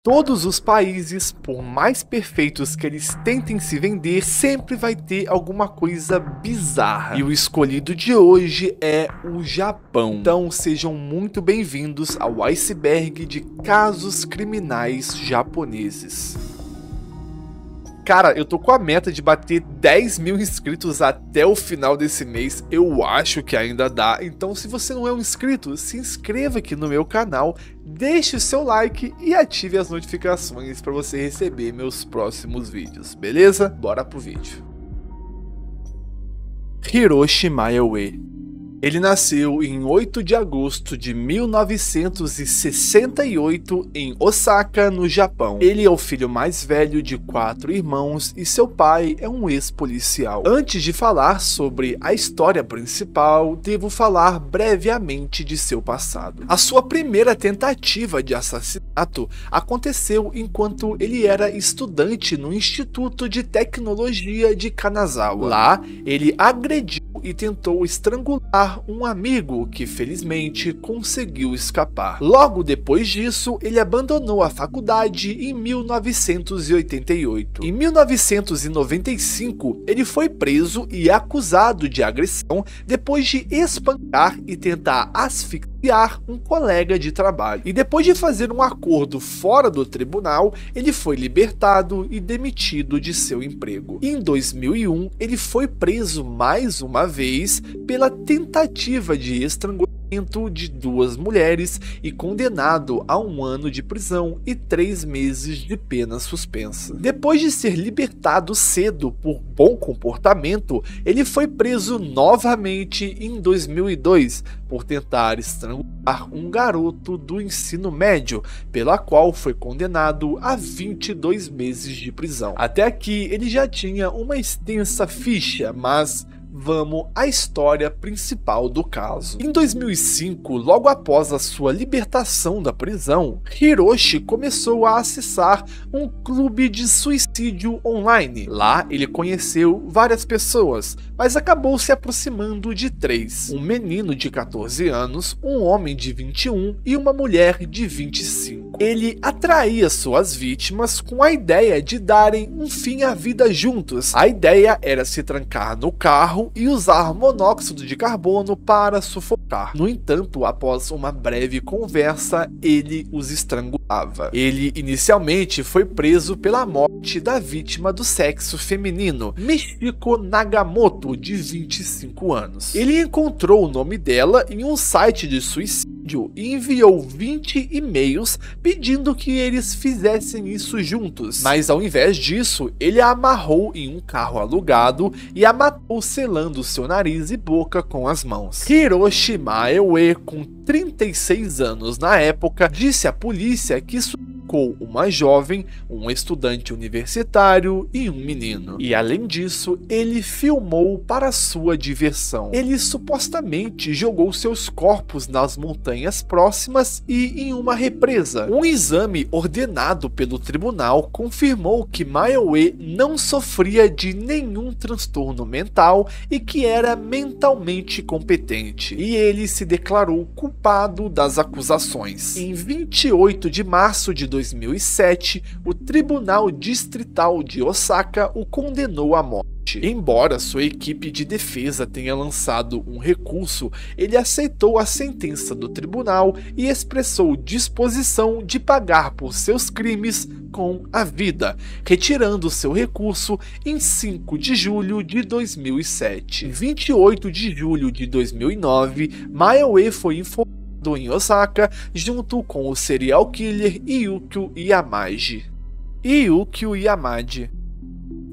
Todos os países, por mais perfeitos que eles tentem se vender, sempre vai ter alguma coisa bizarra. E o escolhido de hoje é o Japão. Então sejam muito bem-vindos ao iceberg de casos criminais japoneses. Cara, eu tô com a meta de bater 10 mil inscritos até o final desse mês. Eu acho que ainda dá. Então, se você não é um inscrito, se inscreva aqui no meu canal, deixe o seu like e ative as notificações para você receber meus próximos vídeos, beleza? Bora pro vídeo. Hiroshi Mayoue. Ele nasceu em 8 de agosto de 1968 em Osaka, no Japão. Ele é o filho mais velho de 4 irmãos e seu pai é um ex-policial. Antes de falar sobre a história principal, devo falar brevemente de seu passado. A sua primeira tentativa de assassinato aconteceu enquanto ele era estudante no Instituto de Tecnologia de Kanazawa. Lá, ele agrediu e tentou estrangular um amigo que felizmente conseguiu escapar. Logo depois disso, ele abandonou a faculdade em 1988. Em 1995, ele foi preso e acusado de agressão depois de espancar e tentar asfixiar um colega de trabalho. E depois de fazer um acordo fora do tribunal, ele foi libertado e demitido de seu emprego. Em 2001, ele foi preso mais uma vez pela tentativa de estrangulamento de 2 mulheres e condenado a 1 ano de prisão e 3 meses de pena suspensa. Depois de ser libertado cedo por bom comportamento, ele foi preso novamente em 2002 por tentar estrangular um garoto do ensino médio, pela qual foi condenado a 22 meses de prisão. Até aqui ele já tinha uma extensa ficha, mas vamos à história principal do caso. Em 2005, logo após a sua libertação da prisão, Hiroshi começou a acessar um clube de suicídio online. Lá, ele conheceu várias pessoas, mas acabou se aproximando de 3. Um menino de 14 anos, um homem de 21 e uma mulher de 25. Ele atraía suas vítimas com a ideia de darem um fim à vida juntos. A ideia era se trancar no carro e usar monóxido de carbono para sufocar. No entanto, após uma breve conversa, ele os estrangulava. Ele inicialmente foi preso pela morte da vítima do sexo feminino, Michiko Nagamoto, de 25 anos. Ele encontrou o nome dela em um site de suicídio e enviou 20 e-mails pedindo que eles fizessem isso juntos. Mas ao invés disso, ele a amarrou em um carro alugado e a matou selando seu nariz e boca com as mãos. Hiroshi Mayoue, com 36 anos na época, disse à polícia que uma jovem, um estudante universitário e um menino. E além disso, ele filmou para sua diversão. Ele supostamente jogou seus corpos nas montanhas próximas e em uma represa. Um exame ordenado pelo tribunal confirmou que Mayoue não sofria de nenhum transtorno mental e que era mentalmente competente. E ele se declarou culpado das acusações. Em 28 de março de 2007, o Tribunal Distrital de Osaka o condenou à morte. Embora sua equipe de defesa tenha lançado um recurso, ele aceitou a sentença do tribunal e expressou disposição de pagar por seus crimes com a vida, retirando seu recurso em 5 de julho de 2007. Em 28 de julho de 2009, Mayoue foi informado em Osaka, junto com o serial killer Yukio Yamagi. Yukio Yamagi.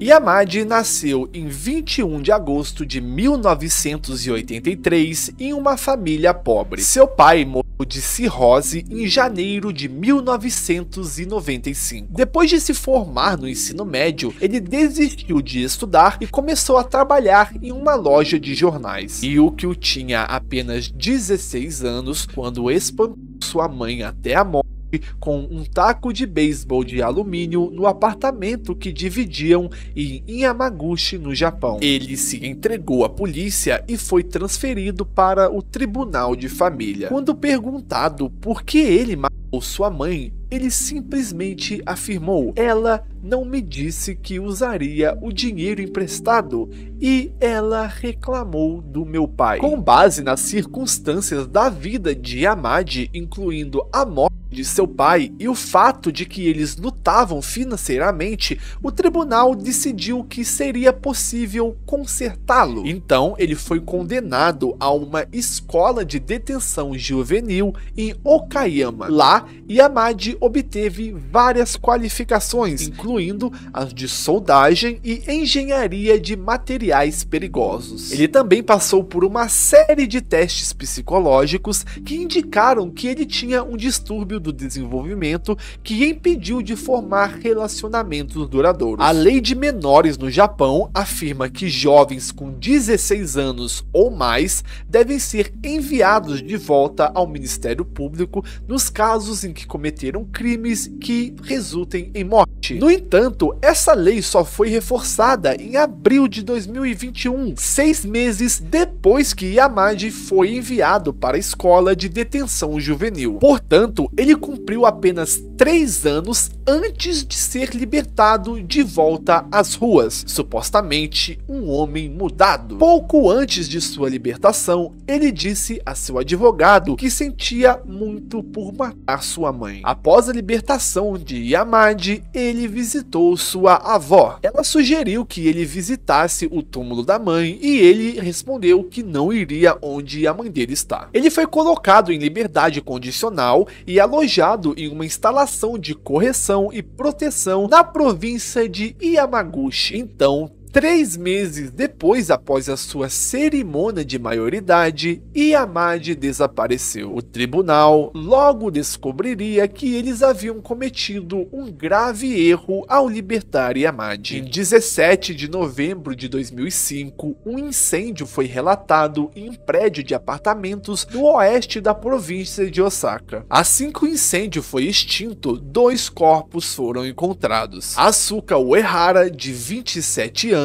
Yamagi nasceu em 21 de agosto de 1983 em uma família pobre. Seu pai morreu de cirrose em janeiro de 1995. Depois de se formar no ensino médio, ele desistiu de estudar e começou a trabalhar em uma loja de jornais. Yukio tinha apenas 16 anos quando espancou sua mãe até a morte com um taco de beisebol de alumínio no apartamento que dividiam em Yamaguchi, no Japão. Ele se entregou à polícia e foi transferido para o tribunal de família. Quando perguntado por que ele matou sua mãe, ele simplesmente afirmou: "Ela não me disse que usaria o dinheiro emprestado e ela reclamou do meu pai." Com base nas circunstâncias da vida de Yamadi, incluindo a morte de seu pai e o fato de que eles lutavam financeiramente, o tribunal decidiu que seria possível consertá-lo. Então ele foi condenado a uma escola de detenção juvenil em Okayama. Lá, Yamadi obteve várias qualificações, incluindo as de soldagem e engenharia de materiais perigosos. Ele também passou por uma série de testes psicológicos que indicaram que ele tinha um distúrbio do desenvolvimento que impediu de formar relacionamentos duradouros. A lei de menores no Japão afirma que jovens com 16 anos ou mais devem ser enviados de volta ao Ministério Público nos casos em que cometeram crimes que resultem em morte. No entanto, essa lei só foi reforçada em abril de 2021, 6 meses depois que Yamadi foi enviado para a escola de detenção juvenil. Portanto, ele cumpriu apenas 3 anos antes de ser libertado de volta às ruas, supostamente um homem mudado. Pouco antes de sua libertação, ele disse a seu advogado que sentia muito por matar sua mãe. Após a libertação de Yamadi, ele visitou sua avó. Ela sugeriu que ele visitasse o túmulo da mãe e ele respondeu que não iria onde a mãe dele está. Ele foi colocado em liberdade condicional e alojado em uma instalação de correção e proteção na província de Yamaguchi. Então, 3 meses depois, após a sua cerimônia de maioridade, Yamadi desapareceu. O tribunal logo descobriria que eles haviam cometido um grave erro ao libertar Yamadi. Em 17 de novembro de 2005, um incêndio foi relatado em um prédio de apartamentos no oeste da província de Osaka. Assim que o incêndio foi extinto, 2 corpos foram encontrados. Asuka Uehara, de 27 anos,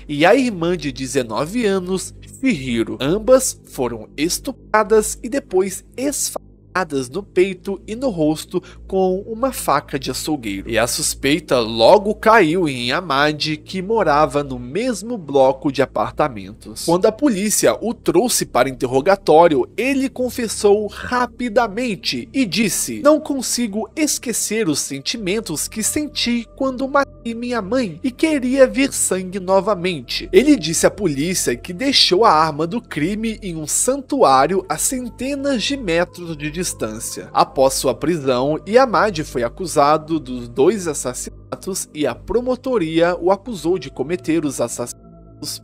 e a irmã de 19 anos, Chihiro. Ambas foram estupradas e depois esfaqueadas no peito e no rosto com uma faca de açougueiro. E a suspeita logo caiu em Yamadi, que morava no mesmo bloco de apartamentos. Quando a polícia o trouxe para interrogatório, ele confessou rapidamente e disse: "Não consigo esquecer os sentimentos que senti quando matei minha mãe e queria ver sangue novamente." Ele disse à polícia que deixou a arma do crime em um santuário a centenas de metros de distância. Após sua prisão, Yamadi foi acusado dos 2 assassinatos e a promotoria o acusou de cometer os assassinatos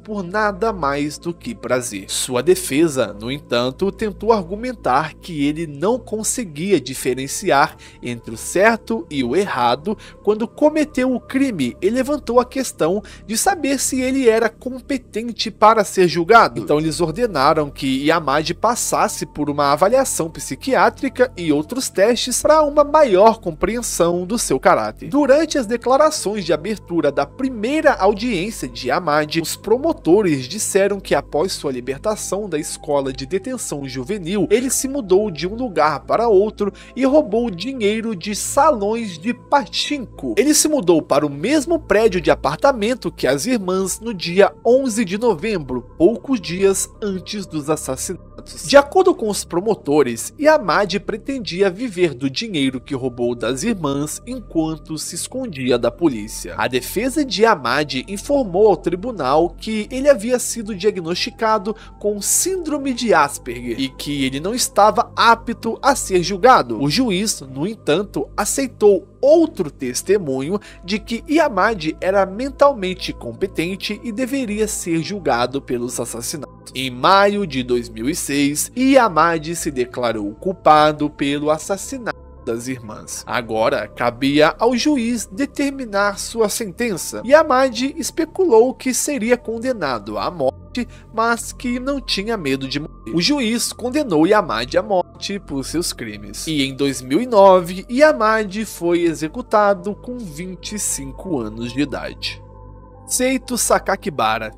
por nada mais do que prazer. Sua defesa, no entanto, tentou argumentar que ele não conseguia diferenciar entre o certo e o errado quando cometeu o crime e levantou a questão de saber se ele era competente para ser julgado. Então eles ordenaram que Yamadi passasse por uma avaliação psiquiátrica e outros testes para uma maior compreensão do seu caráter. Durante as declarações de abertura da primeira audiência de Yamadi, os promotores disseram que após sua libertação da escola de detenção juvenil, ele se mudou de um lugar para outro e roubou dinheiro de salões de pachinko. Ele se mudou para o mesmo prédio de apartamento que as irmãs no dia 11 de novembro, poucos dias antes dos assassinatos. De acordo com os promotores, Yamadi pretendia viver do dinheiro que roubou das irmãs enquanto se escondia da polícia. A defesa de Yamadi informou ao tribunal que ele havia sido diagnosticado com síndrome de Asperger e que ele não estava apto a ser julgado. O juiz, no entanto, aceitou outro testemunho de que Yamadi era mentalmente competente e deveria ser julgado pelos assassinatos. Em maio de 2006, Yamadi se declarou culpado pelo assassinato das irmãs. Agora cabia ao juiz determinar sua sentença, e Ahmad especulou que seria condenado à morte, mas que não tinha medo de morrer. O juiz condenou Ahmad à morte por seus crimes. E em 2009, Ahmad foi executado com 25 anos de idade. Seito Sakakibara.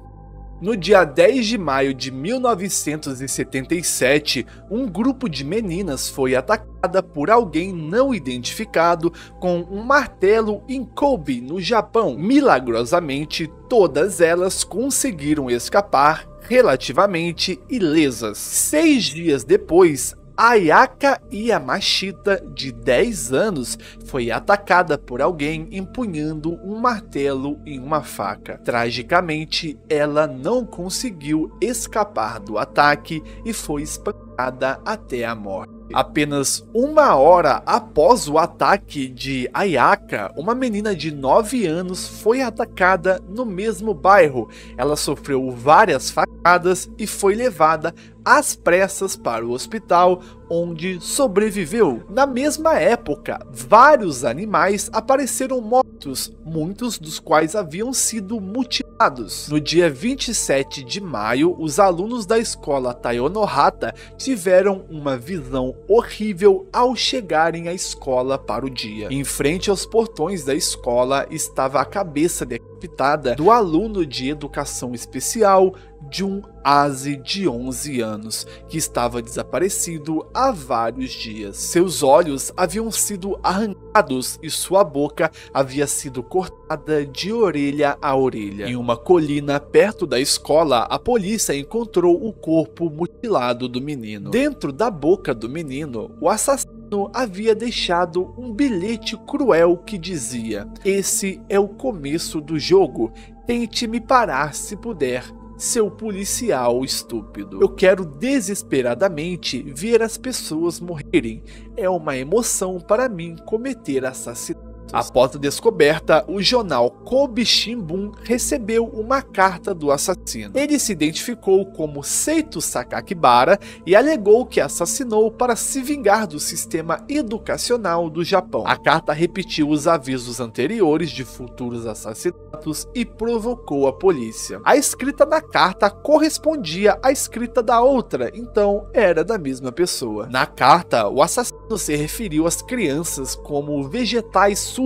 No dia 10 de maio de 1977, um grupo de meninas foi atacada por alguém não identificado com um martelo em Kobe, no Japão. Milagrosamente, todas elas conseguiram escapar relativamente ilesas. 6 dias depois, Ayaka Yamashita, de 10 anos, foi atacada por alguém empunhando um martelo e uma faca. Tragicamente, ela não conseguiu escapar do ataque e foi espancada até a morte. Apenas 1 hora após o ataque de Ayaka, uma menina de 9 anos foi atacada no mesmo bairro. Ela sofreu várias facadas e foi levada às pressas para o hospital, onde sobreviveu. Na mesma época, vários animais apareceram mortos, muitos dos quais haviam sido mutilados. No dia 27 de maio, os alunos da escola Tayonohata tiveram uma visão horrível ao chegarem à escola para o dia. Em frente aos portões da escola estava a cabeça decapitada do aluno de educação especial Jun Aze, de 11 anos, que estava desaparecido há vários dias. Seus olhos haviam sido arrancados e sua boca havia sido cortada de orelha a orelha. Em uma colina perto da escola, a polícia encontrou o corpo mutilado do menino. Dentro da boca do menino, o assassino havia deixado um bilhete cruel que dizia: "Esse é o começo do jogo. Tente me parar se puder, seu policial estúpido. Eu quero desesperadamente ver as pessoas morrerem. É uma emoção para mim cometer assassinatos." Após a descoberta, o jornal Kobe Shimbun recebeu uma carta do assassino. Ele se identificou como Seito Sakakibara e alegou que assassinou para se vingar do sistema educacional do Japão. A carta repetiu os avisos anteriores de futuros assassinatos e provocou a polícia. A escrita da carta correspondia à escrita da outra, então era da mesma pessoa. Na carta, o assassino se referiu às crianças como vegetais sujos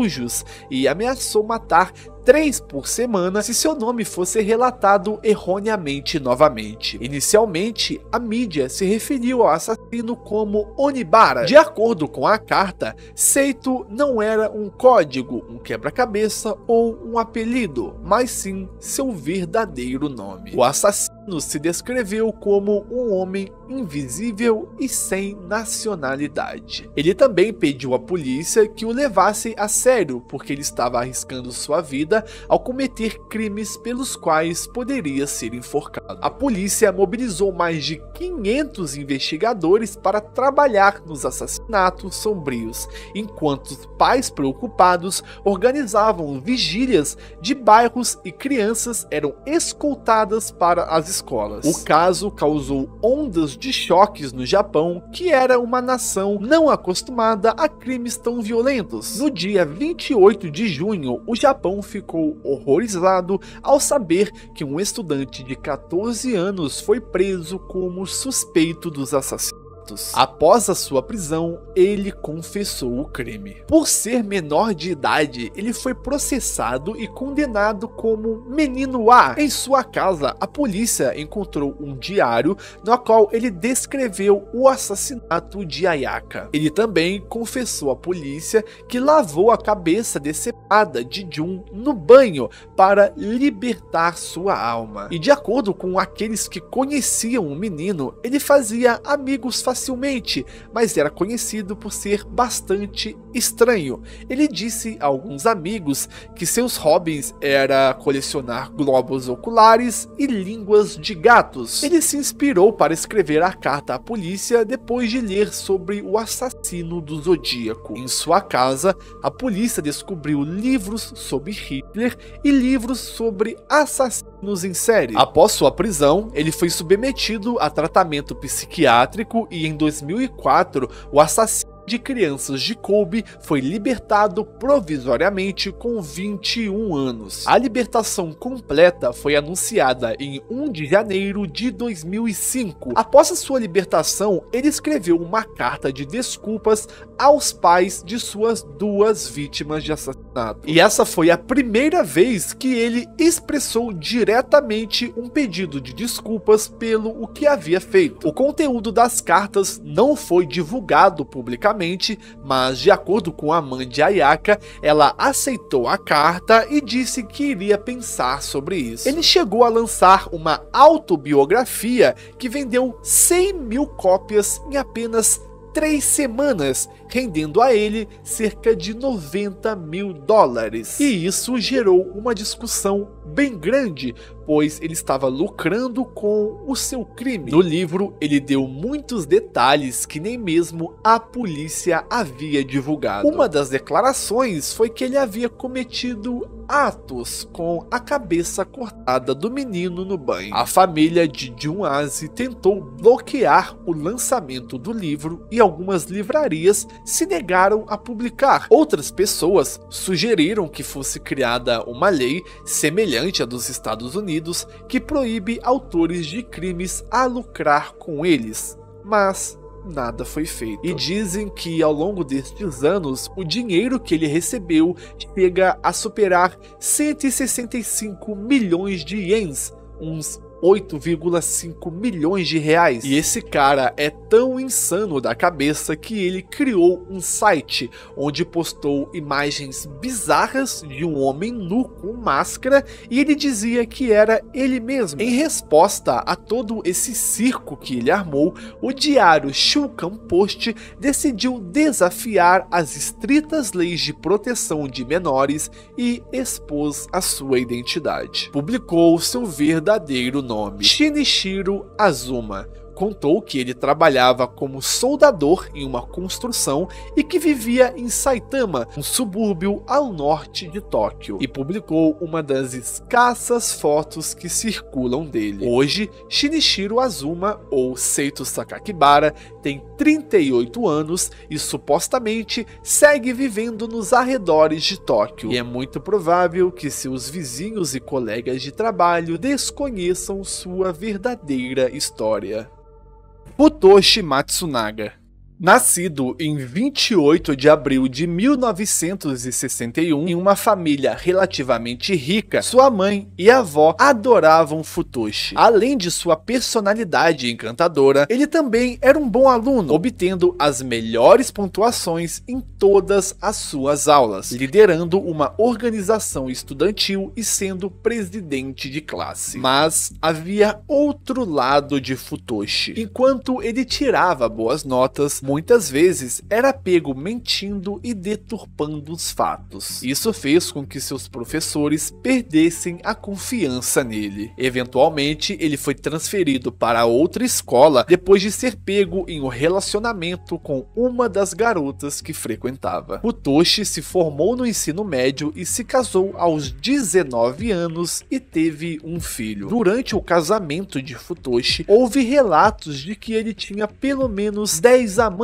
e ameaçou matar 3 por semana se seu nome fosse relatado erroneamente novamente. Inicialmente, a mídia se referiu ao assassino como Onibara. De acordo com a carta, Seito não era um código, um quebra-cabeça ou um apelido, mas sim seu verdadeiro nome. O assassino se descreveu como um homem invisível e sem nacionalidade. Ele também pediu à polícia que o levasse a sério, porque ele estava arriscando sua vida ao cometer crimes pelos quais poderia ser enforcado. A polícia mobilizou mais de 500 investigadores para trabalhar nos assassinatos sombrios, enquanto os pais preocupados organizavam vigílias de bairros e crianças eram escoltadas para as escolas. O caso causou ondas de choques no Japão, que era uma nação não acostumada a crimes tão violentos. No dia 28 de junho, o Japão ficou horrorizado ao saber que um estudante de 14 anos foi preso como suspeito dos assassinatos. Após a sua prisão, ele confessou o crime. Por ser menor de idade, ele foi processado e condenado como menino A. Em sua casa, a polícia encontrou um diário no qual ele descreveu o assassinato de Ayaka. Ele também confessou à polícia que lavou a cabeça decepada de Jun no banho para libertar sua alma. E de acordo com aqueles que conheciam o menino, ele fazia amigos facilmente, mas era conhecido por ser bastante estranho. Ele disse a alguns amigos que seus hobbies era colecionar globos oculares e línguas de gatos. Ele se inspirou para escrever a carta à polícia depois de ler sobre o assassino do Zodíaco. Em sua casa, a polícia descobriu livros sobre Hitler e livros sobre assassinos em série. Após sua prisão, ele foi submetido a tratamento psiquiátrico e em 2004, o assassino de crianças de Kobe foi libertado provisoriamente com 21 anos. A libertação completa foi anunciada em 1 de janeiro de 2005. Após a sua libertação, ele escreveu uma carta de desculpas aos pais de suas 2 vítimas de assassinato. E essa foi a primeira vez que ele expressou diretamente um pedido de desculpas pelo o que havia feito. O conteúdo das cartas não foi divulgado publicamente, mas de acordo com a mãe de Ayaka, ela aceitou a carta e disse que iria pensar sobre isso. Ele chegou a lançar uma autobiografia que vendeu 100 mil cópias em apenas 3 semanas, rendendo a ele cerca de $90 mil. E isso gerou uma discussão bem grande, pois ele estava lucrando com o seu crime. No livro, ele deu muitos detalhes que nem mesmo a polícia havia divulgado. Uma das declarações foi que ele havia cometido atos com a cabeça cortada do menino no banho. A família de Jun Azi tentou bloquear o lançamento do livro e algumas livrarias se negaram a publicar. Outras pessoas sugeriram que fosse criada uma lei semelhante à dos Estados Unidos que proíbe autores de crimes a lucrar com eles, mas nada foi feito. E dizem que ao longo destes anos, o dinheiro que ele recebeu chega a superar 165 milhões de ienes, uns 8,5 milhões de reais. E esse cara é tão insano da cabeça que ele criou um site onde postou imagens bizarras de um homem nu com máscara e ele dizia que era ele mesmo. Em resposta a todo esse circo que ele armou, o diário Shulkan Post decidiu desafiar as estritas leis de proteção de menores e expôs a sua identidade. Publicou seu verdadeiro nome, Shinichiro Azuma. Contou que ele trabalhava como soldador em uma construção e que vivia em Saitama, um subúrbio ao norte de Tóquio, e publicou uma das escassas fotos que circulam dele. Hoje, Shinichiro Azuma, ou Seito Sakakibara, tem 38 anos e supostamente segue vivendo nos arredores de Tóquio. E é muito provável que seus vizinhos e colegas de trabalho desconheçam sua verdadeira história. Futoshi Matsunaga. Nascido em 28 de abril de 1961 em uma família relativamente rica, sua mãe e avó adoravam Futoshi. Além de sua personalidade encantadora, ele também era um bom aluno, obtendo as melhores pontuações em todas as suas aulas, liderando uma organização estudantil e sendo presidente de classe. Mas havia outro lado de Futoshi. Enquanto ele tirava boas notas, muitas vezes era pego mentindo e deturpando os fatos. Isso fez com que seus professores perdessem a confiança nele. Eventualmente, ele foi transferido para outra escola depois de ser pego em um relacionamento com uma das garotas que frequentava. Futoshi se formou no ensino médio e se casou aos 19 anos e teve um filho. Durante o casamento de Futoshi, houve relatos de que ele tinha pelo menos 10 amantes.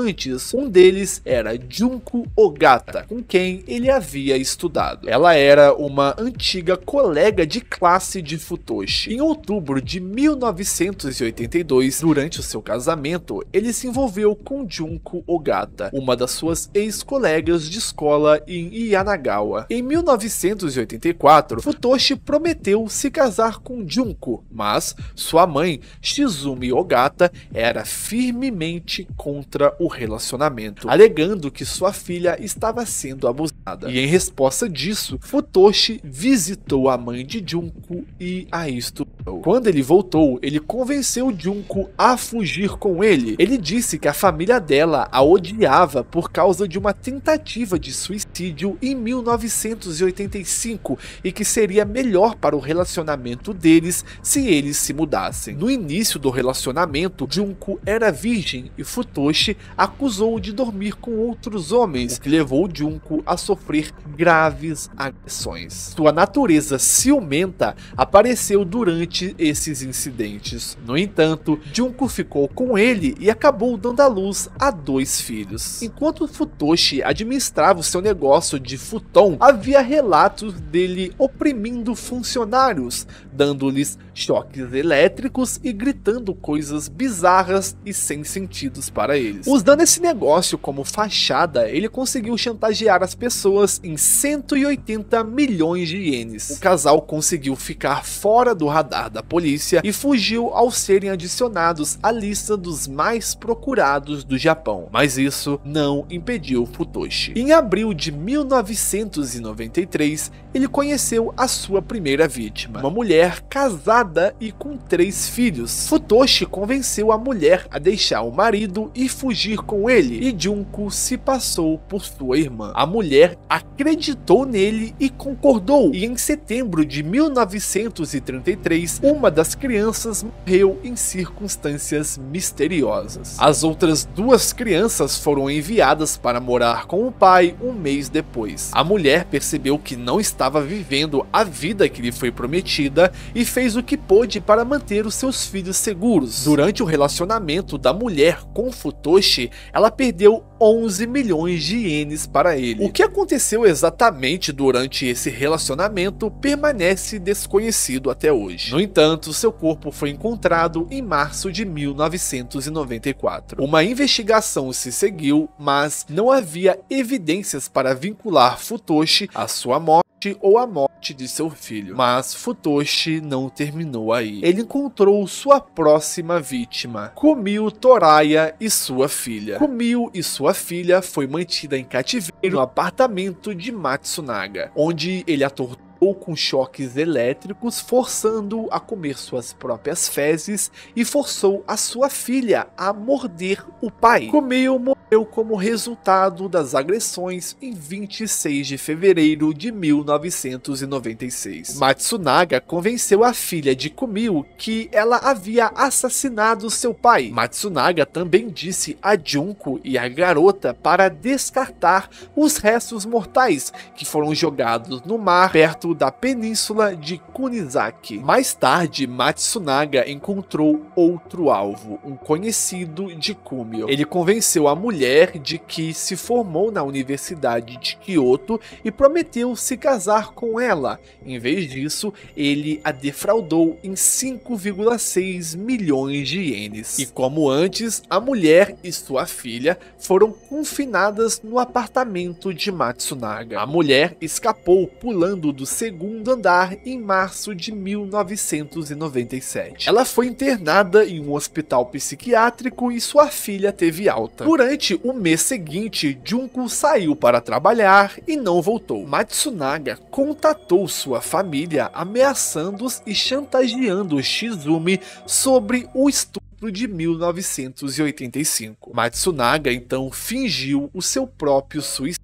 Um deles era Junko Ogata, com quem ele havia estudado. Ela era uma antiga colega de classe de Futoshi. Em outubro de 1982, durante o seu casamento, ele se envolveu com Junko Ogata, uma das suas ex-colegas de escola em Yanagawa. Em 1984, Futoshi prometeu se casar com Junko, mas sua mãe, Shizumi Ogata, era firmemente contra o relacionamento, alegando que sua filha estava sendo abusada. E em resposta disso, Futoshi visitou a mãe de Junko e a estupou. Quando ele voltou, ele convenceu Junko a fugir com ele. Ele disse que a família dela a odiava por causa de uma tentativa de suicídio em 1985 e que seria melhor para o relacionamento deles se eles se mudassem. No início do relacionamento, Junko era virgem e Futoshi acusou de dormir com outros homens, o que levou Junko a sofrer graves agressões. Sua natureza ciumenta apareceu durante esses incidentes. No entanto, Junko ficou com ele e acabou dando à luz a 2 filhos. Enquanto Futoshi administrava o seu negócio de futon, havia relatos dele oprimindo funcionários, dando-lhes choques elétricos e gritando coisas bizarras e sem sentidos para eles. Usando esse negócio como fachada, ele conseguiu chantagear as pessoas em 180 milhões de ienes. O casal conseguiu ficar fora do radar da polícia e fugiu ao serem adicionados à lista dos mais procurados do Japão, mas isso não impediu Futoshi. Em abril de 1993, ele conheceu a sua primeira vítima, uma mulher casada e com 3 filhos. Futoshi convenceu a mulher a deixar o marido e fugir com ele, e Junko se passou por sua irmã. A mulher acreditou nele e concordou, e em setembro de 1933, uma das crianças morreu em circunstâncias misteriosas. As outras 2 crianças foram enviadas para morar com o pai um mês depois. A mulher percebeu que não estava vivendo a vida que lhe foi prometida e fez o que pôde para manter os seus filhos seguros. Durante o relacionamento da mulher com Futoshi, ela perdeu 11 milhões de ienes para ele. O que aconteceu exatamente durante esse relacionamento permanece desconhecido até hoje. No entanto, seu corpo foi encontrado em março de 1994. Uma investigação se seguiu, mas não havia evidências para vincular Futoshi à sua morte ou à morte de seu filho. Mas Futoshi não terminou aí. Ele encontrou sua próxima vítima, Kumio Toraya e sua filha. Kumio e sua filha foi mantida em cativeiro no apartamento de Matsunaga, onde ele a torturou com choques elétricos, forçando-o a comer suas próprias fezes e forçou a sua filha a morder o pai. Kumio morreu como resultado das agressões em 26 de fevereiro de 1996. Matsunaga convenceu a filha de Kumio que ela havia assassinado seu pai. Matsunaga também disse a Junko e a garota para descartar os restos mortais que foram jogados no mar perto da península de Kunizaki. Mais tarde, Matsunaga encontrou outro alvo, um conhecido de Kumio. Ele convenceu a mulher de que se formou na Universidade de Kyoto e prometeu se casar com ela. Em vez disso, ele a defraudou em 5,6 milhões de ienes. E como antes, a mulher e sua filha foram confinadas no apartamento de Matsunaga. A mulher escapou pulando do segundo andar em março de 1997. Ela foi internada em um hospital psiquiátrico e sua filha teve alta. Durante o mês seguinte, Junko saiu para trabalhar e não voltou. Matsunaga contatou sua família, ameaçando-os e chantageando Shizumi sobre o estupro de 1985. Matsunaga então fingiu o seu próprio suicídio,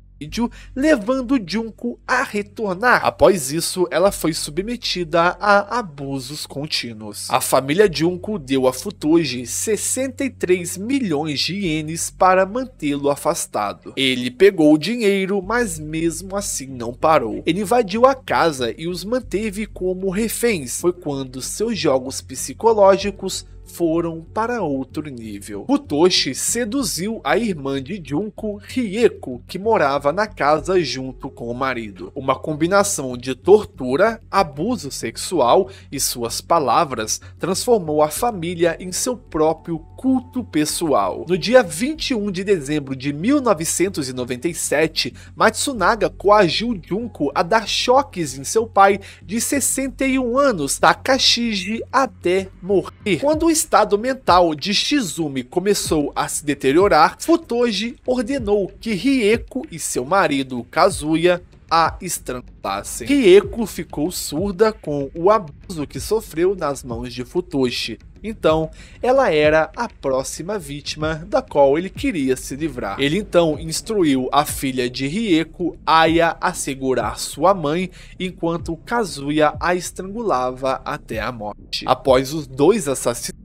levando Junko a retornar. Após isso, ela foi submetida a abusos contínuos. A família Junko deu a Futoshi 63 milhões de ienes para mantê-lo afastado. Ele pegou o dinheiro, mas mesmo assim não parou. Ele invadiu a casa e os manteve como reféns. Foi quando seus jogos psicológicos foram para outro nível. Futoshi seduziu a irmã de Junko, Rieko, que morava na casa junto com o marido. Uma combinação de tortura, abuso sexual e suas palavras transformou a família em seu próprio culto pessoal. No dia 21 de dezembro de 1997, Matsunaga coagiu Junko a dar choques em seu pai de 61 anos, Takashiji, até morrer. Quando o estado mental de Shizumi começou a se deteriorar, Futoshi ordenou que Rieko e seu marido Kazuya a estrangulassem. Rieko ficou surda com o abuso que sofreu nas mãos de Futoshi. Então, ela era a próxima vítima da qual ele queria se livrar. Ele então instruiu a filha de Rieko, Aya, a segurar sua mãe, enquanto Kazuya a estrangulava até a morte. Após os dois assassinatos,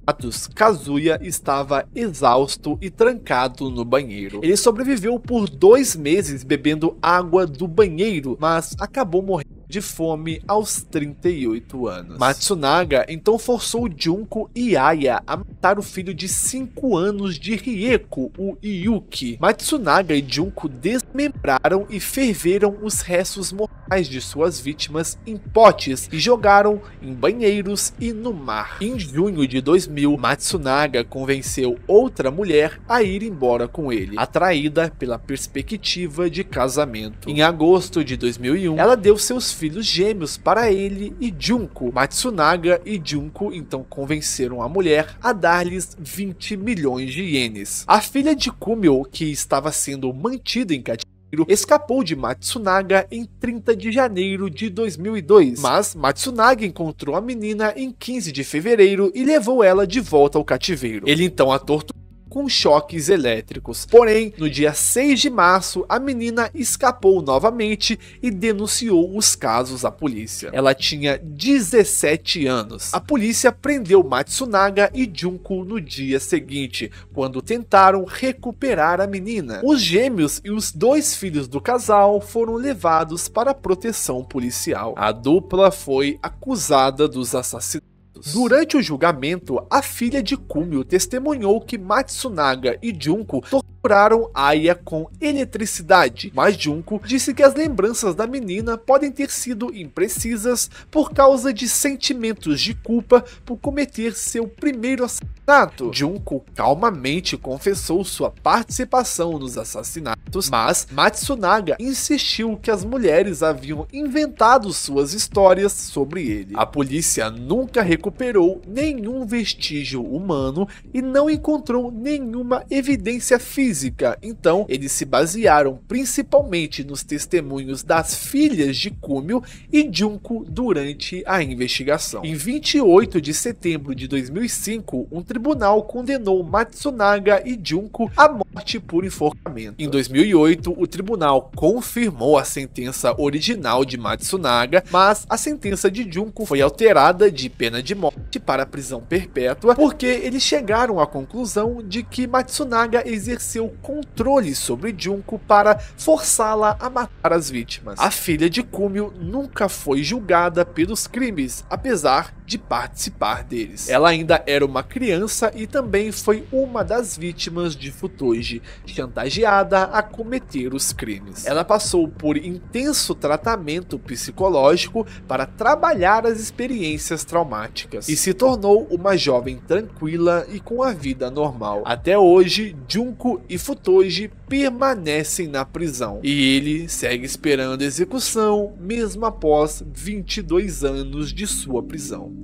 Kazuya estava exausto e trancado no banheiro. Ele sobreviveu por 2 meses bebendo água do banheiro, mas acabou morrendo de fome aos 38 anos. Matsunaga então forçou Junko e Aya a matar o filho de 5 anos de Rieko, o Yuki. Matsunaga e Junko desmembraram e ferveram os restos mortais de suas vítimas em potes e jogaram em banheiros e no mar. Em junho de 2000, Matsunaga convenceu outra mulher a ir embora com ele, atraída pela perspectiva de casamento. Em agosto de 2001, ela deu seus filhos gêmeos para ele e Junko. Matsunaga e Junko então convenceram a mulher a dar-lhes 20 milhões de ienes. A filha de Kumio, que estava sendo mantida em cativeiro, escapou de Matsunaga em 30 de janeiro de 2002, mas Matsunaga encontrou a menina em 15 de fevereiro e levou ela de volta ao cativeiro. Ele então a torturou com choques elétricos. Porém, no dia 6 de março, a menina escapou novamente e denunciou os casos à polícia. Ela tinha 17 anos. A polícia prendeu Matsunaga e Junko no dia seguinte, quando tentaram recuperar a menina. Os gêmeos e os 2 filhos do casal foram levados para proteção policial. A dupla foi acusada dos assassinatos. Durante o julgamento, a filha de Kumio testemunhou que Matsunaga e Junko torturaram Aya com eletricidade, mas Junko disse que as lembranças da menina podem ter sido imprecisas por causa de sentimentos de culpa por cometer seu primeiro assassinato. Junko calmamente confessou sua participação nos assassinatos, mas Matsunaga insistiu que as mulheres haviam inventado suas histórias sobre ele. A polícia nunca recuperou nenhum vestígio humano e não encontrou nenhuma evidência física, então eles se basearam principalmente nos testemunhos das filhas de Kumio e Junko durante a investigação. Em 28 de setembro de 2005, um tribunal condenou Matsunaga e Junko à morte por enforcamento. Em 2008, o tribunal confirmou a sentença original de Matsunaga, mas a sentença de Junko foi alterada de pena de morte para prisão perpétua, porque eles chegaram à conclusão de que Matsunaga exerceu controle sobre Junko para forçá-la a matar as vítimas. A filha de Kumio nunca foi julgada pelos crimes, apesar de participar deles. Ela ainda era uma criança e também foi uma das vítimas de Futoji, chantageada a cometer os crimes. Ela passou por intenso tratamento psicológico para trabalhar as experiências traumáticas e se tornou uma jovem tranquila e com a vida normal. Até hoje, Junko e Futoji permanecem na prisão e ele segue esperando execução mesmo após 22 anos de sua prisão.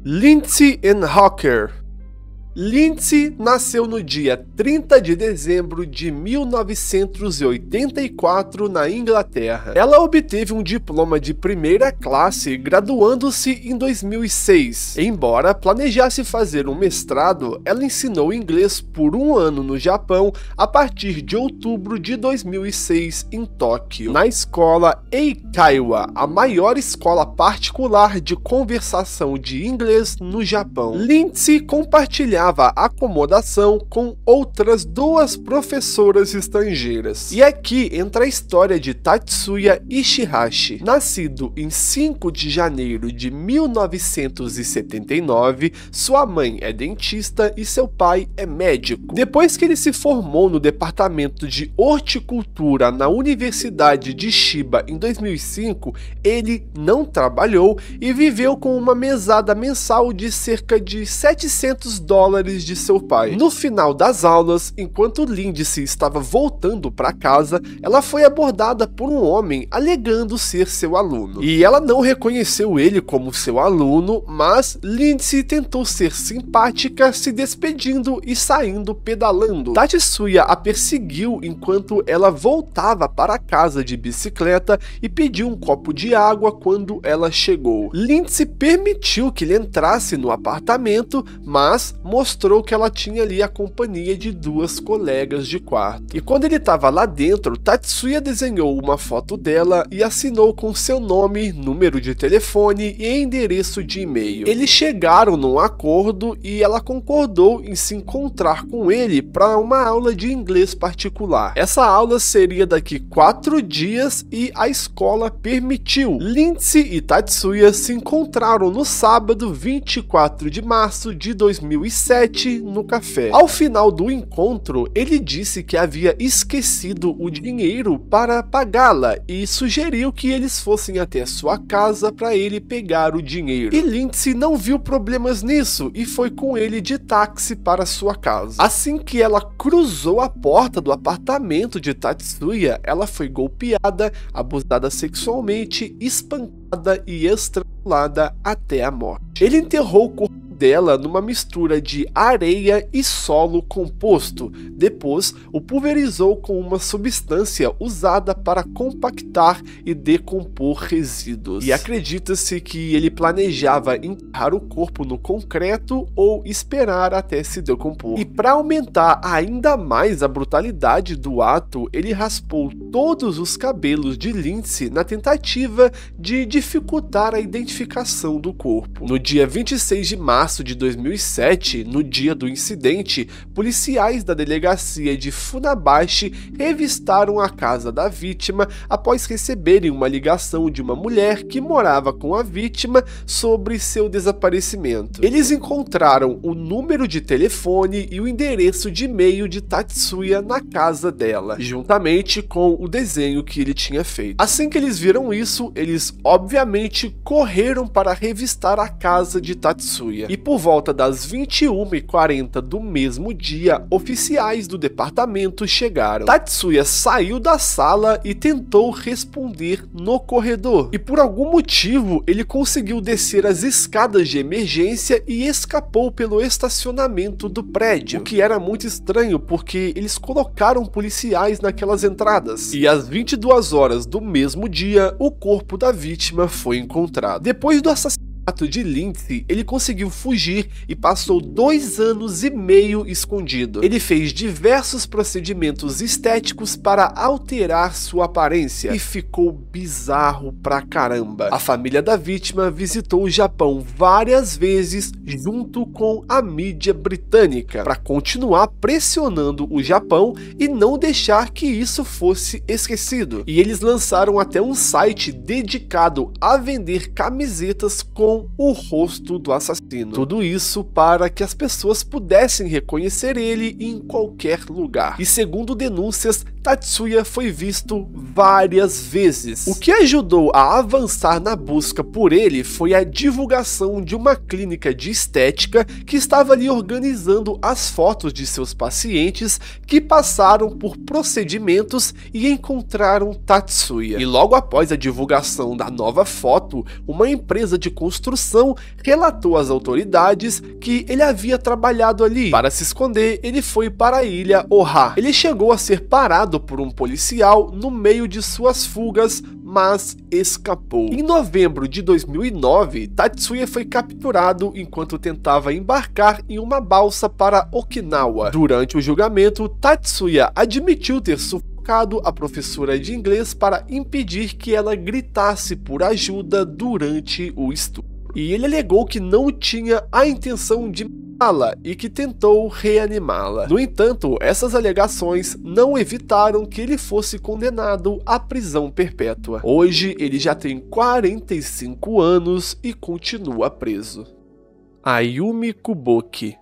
Lindsay Ann Hawker. Lindsay nasceu no dia 30 de dezembro de 1984 na Inglaterra. Ela obteve um diploma de primeira classe graduando-se em 2006. Embora planejasse fazer um mestrado, ela ensinou inglês por 1 ano no Japão a partir de outubro de 2006 em Tóquio, na escola Eikaiwa, a maior escola particular de conversação de inglês no Japão. Lindsay compartilhava acomodação com outras 2 professoras estrangeiras. E aqui entra a história de Tatsuya Ishihashi. Nascido em 5 de janeiro de 1979, sua mãe é dentista e seu pai é médico. Depois que ele se formou no departamento de horticultura na Universidade de Chiba em 2005, ele não trabalhou e viveu com uma mesada mensal de cerca de $700 de seu pai. No final das aulas, enquanto Lindsay estava voltando para casa, ela foi abordada por um homem alegando ser seu aluno. E ela não reconheceu ele como seu aluno, mas Lindsay tentou ser simpática, se despedindo e saindo pedalando. Tatsuya a perseguiu enquanto ela voltava para casa de bicicleta e pediu um copo de água quando ela chegou. Lindsay permitiu que ele entrasse no apartamento, mas mostrou mostrou que ela tinha ali a companhia de 2 colegas de quarto. E quando ele estava lá dentro, Tatsuya desenhou uma foto dela e assinou com seu nome, número de telefone e endereço de e-mail. Eles chegaram num acordo e ela concordou em se encontrar com ele para uma aula de inglês particular. Essa aula seria daqui 4 dias e a escola permitiu. Lindsay e Tatsuya se encontraram no sábado 24 de março de 2007 no café. Ao final do encontro, ele disse que havia esquecido o dinheiro para pagá-la e sugeriu que eles fossem até sua casa para ele pegar o dinheiro. E Lindsay não viu problemas nisso e foi com ele de táxi para sua casa. Assim que ela cruzou a porta do apartamento de Tatsuya, ela foi golpeada, abusada sexualmente, espancada e estrangulada até a morte. Ele enterrou o corpo dela numa mistura de areia e solo composto. Depois, o pulverizou com uma substância usada para compactar e decompor resíduos. E acredita-se que ele planejava enterrar o corpo no concreto ou esperar até se decompor. E para aumentar ainda mais a brutalidade do ato, ele raspou todos os cabelos de Lindsay na tentativa de dificultar a identificação do corpo. No dia 26 de março de 2007, no dia do incidente, policiais da delegacia de Funabashi revistaram a casa da vítima após receberem uma ligação de uma mulher que morava com a vítima sobre seu desaparecimento. Eles encontraram o número de telefone e o endereço de e-mail de Tatsuya na casa dela, juntamente com o desenho que ele tinha feito. Assim que eles viram isso, eles obviamente correram para revistar a casa de Tatsuya. E por volta das 21h40 do mesmo dia, oficiais do departamento chegaram. Tatsuya saiu da sala e tentou responder no corredor. E por algum motivo, ele conseguiu descer as escadas de emergência e escapou pelo estacionamento do prédio. O que era muito estranho, porque eles colocaram policiais naquelas entradas. E às 22 horas do mesmo dia, o corpo da vítima foi encontrado. Depois do assassinato de Lindsay, ele conseguiu fugir e passou 2 anos e meio escondido. Ele fez diversos procedimentos estéticos para alterar sua aparência e ficou bizarro pra caramba. A família da vítima visitou o Japão várias vezes junto com a mídia britânica para continuar pressionando o Japão e não deixar que isso fosse esquecido. E eles lançaram até um site dedicado a vender camisetas com o rosto do assassino. Tudo isso para que as pessoas pudessem reconhecer ele em qualquer lugar. E segundo denúncias, Tatsuya foi visto várias vezes. O que ajudou a avançar na busca por ele foi a divulgação de uma clínica de estética que estava ali organizando as fotos de seus pacientes que passaram por procedimentos e encontraram Tatsuya. E logo após a divulgação da nova foto, uma empresa de construção relatou às autoridades que ele havia trabalhado ali. Para se esconder, ele foi para a ilha Oha. Ele chegou a ser parado por um policial no meio de suas fugas, mas escapou. Em novembro de 2009, Tatsuya foi capturado enquanto tentava embarcar em uma balsa para Okinawa. Durante o julgamento, Tatsuya admitiu ter sufocado a professora de inglês para impedir que ela gritasse por ajuda durante o estupro. E ele alegou que não tinha a intenção de matá-la e que tentou reanimá-la. No entanto, essas alegações não evitaram que ele fosse condenado à prisão perpétua. Hoje, ele já tem 45 anos e continua preso. Ayumi Kuboki.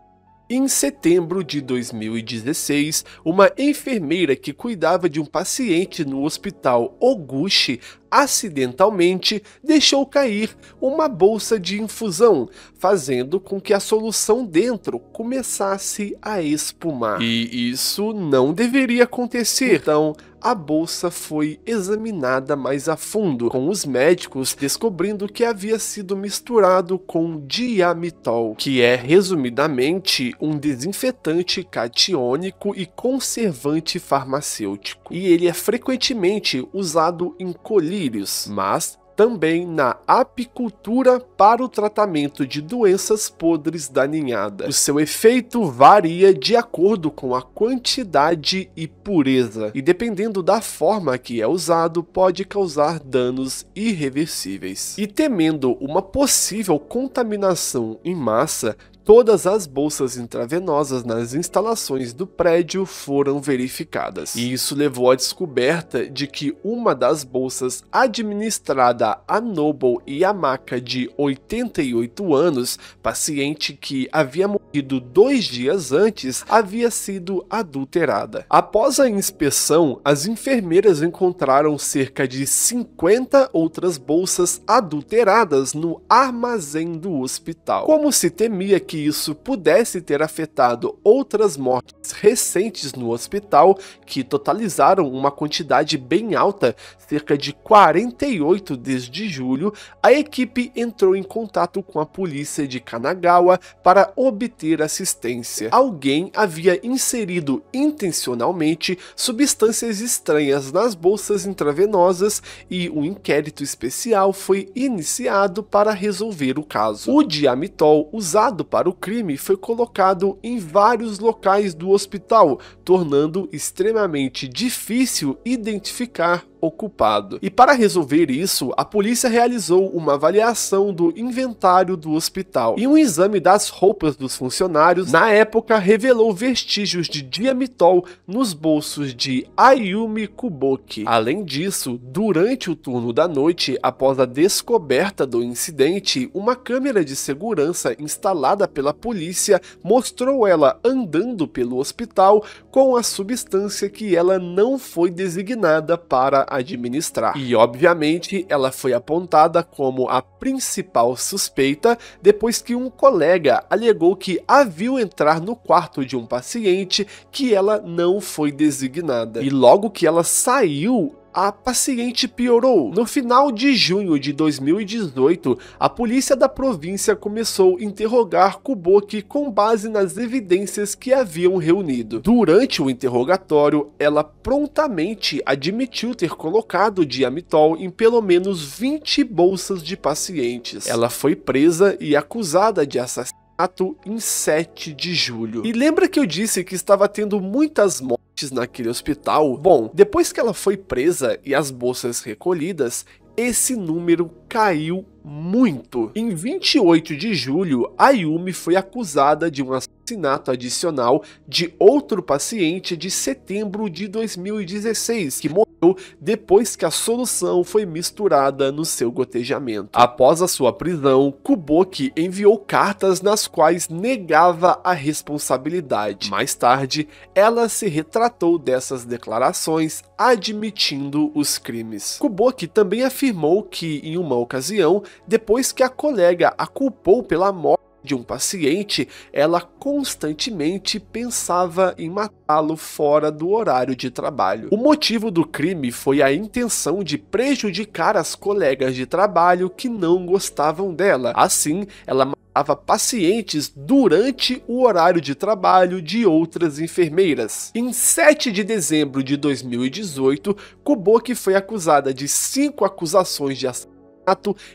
Em setembro de 2016, uma enfermeira que cuidava de um paciente no hospital Oguchi acidentalmente deixou cair uma bolsa de infusão, fazendo com que a solução dentro começasse a espumar. E isso não deveria acontecer, então a bolsa foi examinada mais a fundo, com os médicos descobrindo que havia sido misturado com diamitol, que é, resumidamente, um desinfetante catiônico e conservante farmacêutico. E ele é frequentemente usado em colírios, mas também na apicultura para o tratamento de doenças podres da ninhada. O seu efeito varia de acordo com a quantidade e pureza, e dependendo da forma que é usado, pode causar danos irreversíveis. E temendo uma possível contaminação em massa, todas as bolsas intravenosas nas instalações do prédio foram verificadas. E isso levou à descoberta de que uma das bolsas administrada a Noble Yamaka, de 88 anos, paciente que havia morrido 2 dias antes, havia sido adulterada. Após a inspeção, as enfermeiras encontraram cerca de 50 outras bolsas adulteradas no armazém do hospital. Como se temia que isso pudesse ter afetado outras mortes recentes no hospital, que totalizaram uma quantidade bem alta, cerca de 48 desde julho, a equipe entrou em contato com a polícia de Kanagawa para obter assistência. Alguém havia inserido intencionalmente substâncias estranhas nas bolsas intravenosas e um inquérito especial foi iniciado para resolver o caso. O diamitol usado para o crime foi colocado em vários locais do hospital, tornando extremamente difícil identificar o culpado. E para resolver isso, a polícia realizou uma avaliação do inventário do hospital e um exame das roupas dos funcionários na época revelou vestígios de diamitol nos bolsos de Ayumi Kuboki. Além disso, durante o turno da noite, após a descoberta do incidente, uma câmera de segurança instalada pela polícia mostrou ela andando pelo hospital com a substância que ela não foi designada para administrar. E obviamente ela foi apontada como a principal suspeita depois que um colega alegou que a viu entrar no quarto de um paciente que ela não foi designada. E logo que ela saiu, a paciente piorou. No final de junho de 2018, a polícia da província começou a interrogar Kuboki com base nas evidências que haviam reunido. Durante o interrogatório, ela prontamente admitiu ter colocado diamitol em pelo menos 20 bolsas de pacientes. Ela foi presa e acusada de assassinato em 7 de julho. E lembra que eu disse que estava tendo muitas mortes naquele hospital? Bom, depois que ela foi presa e as bolsas recolhidas, esse número caiu muito. Em 28 de julho, Ayumi foi acusada de um assassinato adicional de outro paciente de setembro de 2016, que morreu depois que a solução foi misturada no seu gotejamento. Após a sua prisão, Kuboki enviou cartas nas quais negava a responsabilidade. Mais tarde, ela se retratou dessas declarações, admitindo os crimes. Kuboki também afirmou que, em uma ocasião, depois que a colega a culpou pela morte de um paciente, ela constantemente pensava em matá-lo fora do horário de trabalho. O motivo do crime foi a intenção de prejudicar as colegas de trabalho que não gostavam dela. Assim, ela matava pacientes durante o horário de trabalho de outras enfermeiras. Em 7 de dezembro de 2018, Kuboki foi acusada de 5 acusações de assassinato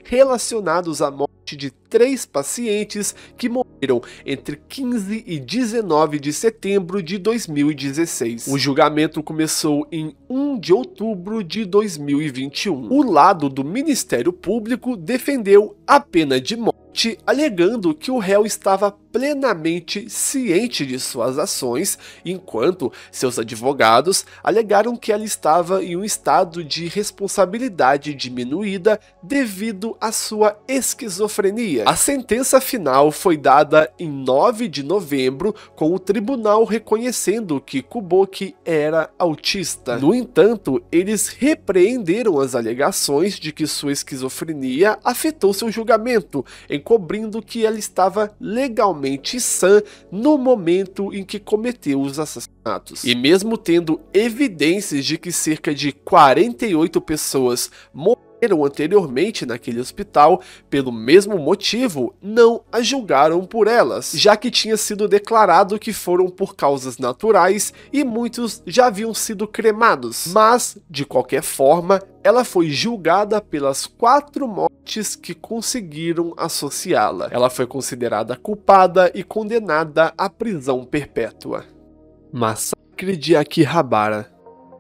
relacionados à morte de 3 pacientes que morreram entre 15 e 19 de setembro de 2016. O julgamento começou em 1 de outubro de 2021. O lado do Ministério Público defendeu a pena de morte, alegando que o réu estava plenamente ciente de suas ações, enquanto seus advogados alegaram que ela estava em um estado de responsabilidade diminuída devido à sua esquizofrenia. A sentença final foi dada em 9 de novembro, com o tribunal reconhecendo que Kuboki era autista. No entanto, eles repreenderam as alegações de que sua esquizofrenia afetou seu julgamento, encobrindo que ela estava legalmente sã no momento em que cometeu os assassinatos. E mesmo tendo evidências de que cerca de 48 pessoas morreram anteriormente naquele hospital pelo mesmo motivo, não a julgaram por elas, já que tinha sido declarado que foram por causas naturais e muitos já haviam sido cremados. Mas, de qualquer forma, ela foi julgada pelas 4 mortes que conseguiram associá-la. Ela foi considerada culpada e condenada à prisão perpétua. Massacre de Akihabara.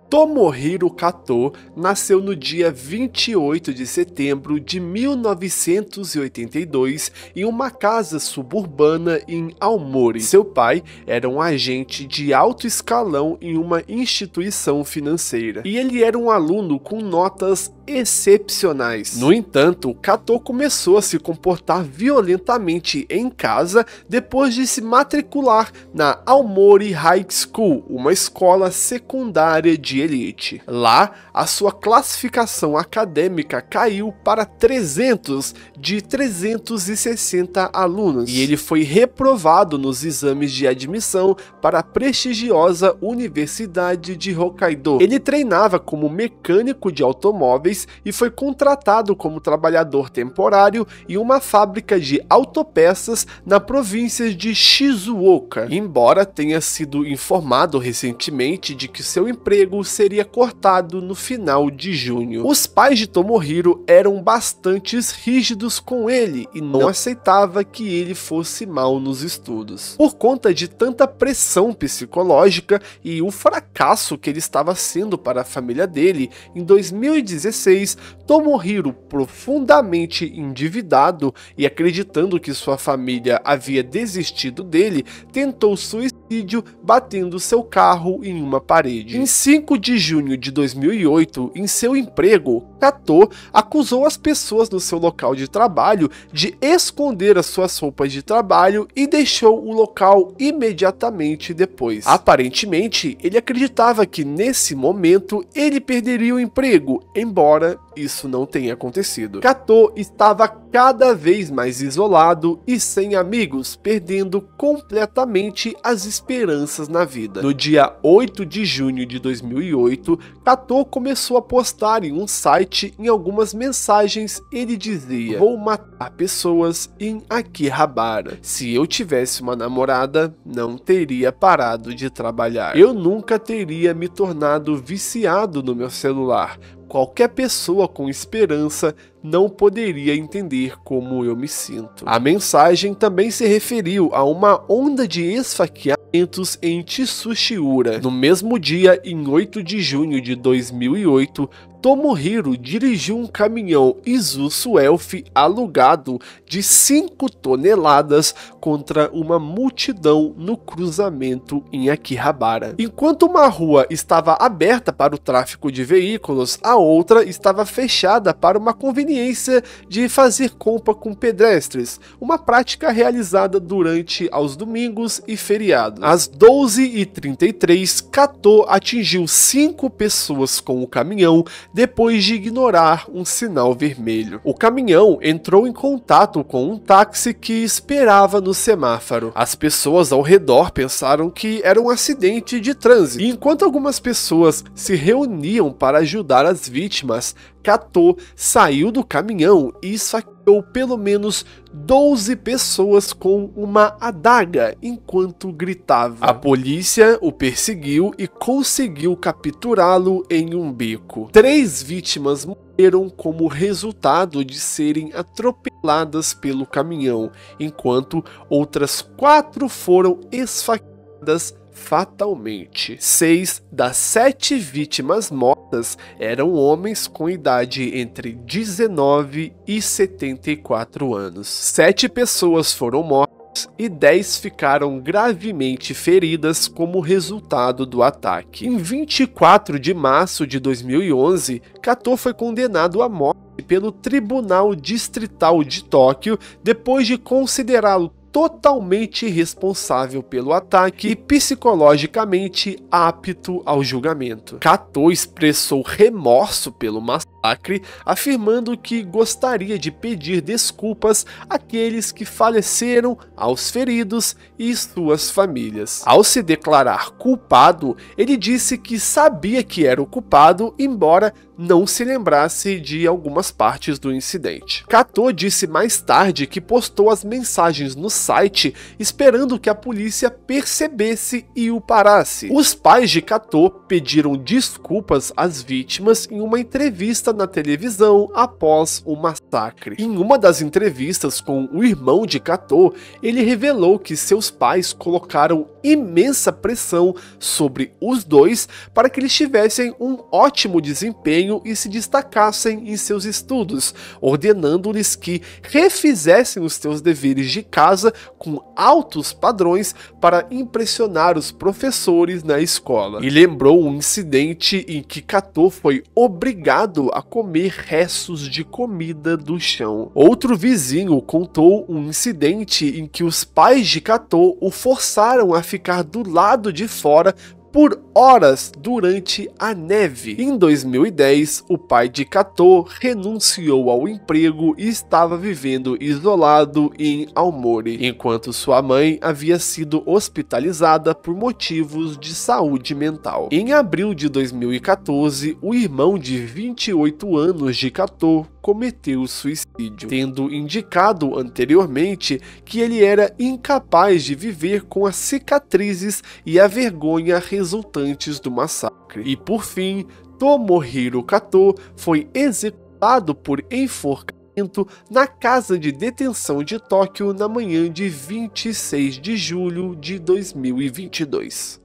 Tomohiro Kato nasceu no dia 28 de setembro de 1982 em uma casa suburbana em Aomori. Seu pai era um agente de alto escalão em uma instituição financeira e ele era um aluno com notas excepcionais. No entanto, Kato começou a se comportar violentamente em casa depois de se matricular na Aomori High School, uma escola secundária de elite. Lá, a sua classificação acadêmica caiu para 300 de 360 alunos e ele foi reprovado nos exames de admissão para a prestigiosa Universidade de Hokkaido. Ele treinava como mecânico de automóveis e foi contratado como trabalhador temporário em uma fábrica de autopeças na província de Shizuoka, embora tenha sido informado recentemente de que seu emprego seria cortado no final de junho. Os pais de Tomohiro eram bastante rígidos com ele e não aceitava que ele fosse mal nos estudos. Por conta de tanta pressão psicológica e o fracasso que ele estava sendo para a família dele, em 2016, Tomohiro, profundamente endividado e acreditando que sua família havia desistido dele, tentou suicídio batendo seu carro em uma parede. Em 5 de junho de 2008, em seu emprego, Kato acusou as pessoas no seu local de trabalho de esconder as suas roupas de trabalho e deixou o local imediatamente depois. Aparentemente, ele acreditava que nesse momento ele perderia o emprego, embora isso não tenha acontecido. Kato estava cada vez mais isolado e sem amigos, perdendo completamente as esperanças na vida. No dia 8 de junho de 2008, Kato começou a postar em um site em algumas mensagens. Ele dizia: "Vou matar pessoas em Akihabara. Se eu tivesse uma namorada, não teria parado de trabalhar. Eu nunca teria me tornado viciado no meu celular. Qualquer pessoa com esperança não poderia entender como eu me sinto." A mensagem também se referiu a uma onda de esfaqueamentos em Tsushiura. No mesmo dia, em 8 de junho de 2008, Tomohiro dirigiu um caminhão Isuzu Elf alugado de 5 toneladas contra uma multidão no cruzamento em Akihabara. Enquanto uma rua estava aberta para o tráfego de veículos, a outra estava fechada para uma conveniência de fazer compra com pedestres, uma prática realizada durante aos domingos e feriados. Às 12h33, Kato atingiu 5 pessoas com o caminhão depois de ignorar um sinal vermelho. O caminhão entrou em contato com um táxi que esperava no semáforo. As pessoas ao redor pensaram que era um acidente de trânsito, e enquanto algumas pessoas se reuniam para ajudar as vítimas, Kato saiu do caminhão e esfaqueou pelo menos 12 pessoas com uma adaga enquanto gritava. A polícia o perseguiu e conseguiu capturá-lo em um beco. 3 vítimas morreram como resultado de serem atropeladas pelo caminhão, enquanto outras 4 foram esfaqueadas fatalmente. 6 das 7 vítimas mortas eram homens com idade entre 19 e 74 anos. 7 pessoas foram mortas e 10 ficaram gravemente feridas como resultado do ataque. Em 24 de março de 2011, Kato foi condenado à morte pelo Tribunal Distrital de Tóquio depois de considerá-lo totalmente responsável pelo ataque e psicologicamente apto ao julgamento. Kato expressou remorso pelo massacre, afirmando que gostaria de pedir desculpas àqueles que faleceram, aos feridos e suas famílias. Ao se declarar culpado, ele disse que sabia que era o culpado, embora não se lembrasse de algumas partes do incidente. Kato disse mais tarde que postou as mensagens no site esperando que a polícia percebesse e o parasse. Os pais de Kato pediram desculpas às vítimas em uma entrevista na televisão após o massacre. Em uma das entrevistas com o irmão de Kato, ele revelou que seus pais colocaram imensa pressão sobre os dois para que eles tivessem um ótimo desempenho e se destacassem em seus estudos, ordenando-lhes que refizessem os seus deveres de casa com altos padrões para impressionar os professores na escola. E lembrou um incidente em que Kato foi obrigado a comer restos de comida do chão. Outro vizinho contou um incidente em que os pais de Kato o forçaram a ficar do lado de fora por horas durante a neve. Em 2010, o pai de Kato renunciou ao emprego e estava vivendo isolado em Aomori, enquanto sua mãe havia sido hospitalizada por motivos de saúde mental. Em abril de 2014, o irmão de 28 anos de Kato cometeu suicídio, tendo indicado anteriormente que ele era incapaz de viver com as cicatrizes e a vergonha resultantes do massacre. E por fim, Tomohiro Kato foi executado por enforcamento na casa de detenção de Tóquio na manhã de 26 de julho de 2022.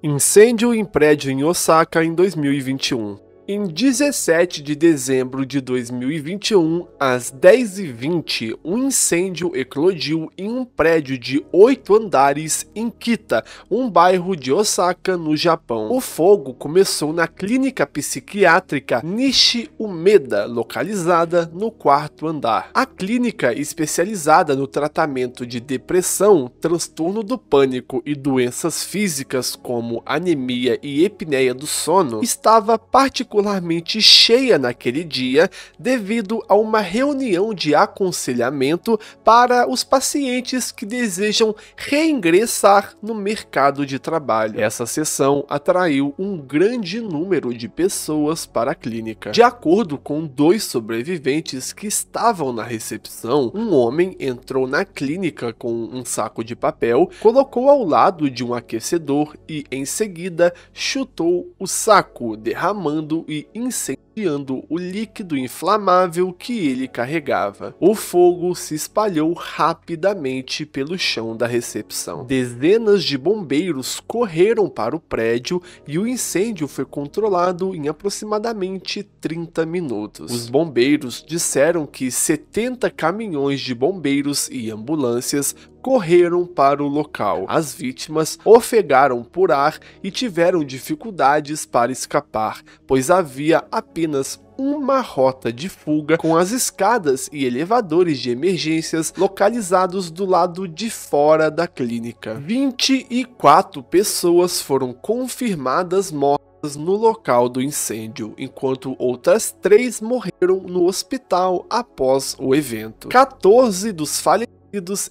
Incêndio em prédio em Osaka em 2021. Em 17 de dezembro de 2021, às 10h20, um incêndio eclodiu em um prédio de 8 andares em Kita, um bairro de Osaka, no Japão. O fogo começou na clínica psiquiátrica Nishi Umeda, localizada no 4º andar. A clínica, especializada no tratamento de depressão, transtorno do pânico e doenças físicas como anemia e apneia do sono, estava particularmente cheia naquele dia devido a uma reunião de aconselhamento para os pacientes que desejam reingressar no mercado de trabalho. Essa sessão atraiu um grande número de pessoas para a clínica. De acordo com 2 sobreviventes que estavam na recepção, um homem entrou na clínica com um saco de papel, colocou ao lado de um aquecedor e, em seguida, chutou o saco, derramando e incendiando o líquido inflamável que ele carregava. O fogo se espalhou rapidamente pelo chão da recepção. Dezenas de bombeiros correram para o prédio e o incêndio foi controlado em aproximadamente 30 minutos. Os bombeiros disseram que 70 caminhões de bombeiros e ambulâncias correram para o local. As vítimas ofegaram por ar e tiveram dificuldades para escapar, pois havia apenas uma rota de fuga, com as escadas e elevadores de emergências localizados do lado de fora da clínica. 24 pessoas foram confirmadas mortas no local do incêndio, enquanto outras 3 morreram no hospital após o evento. 14 dos falecidos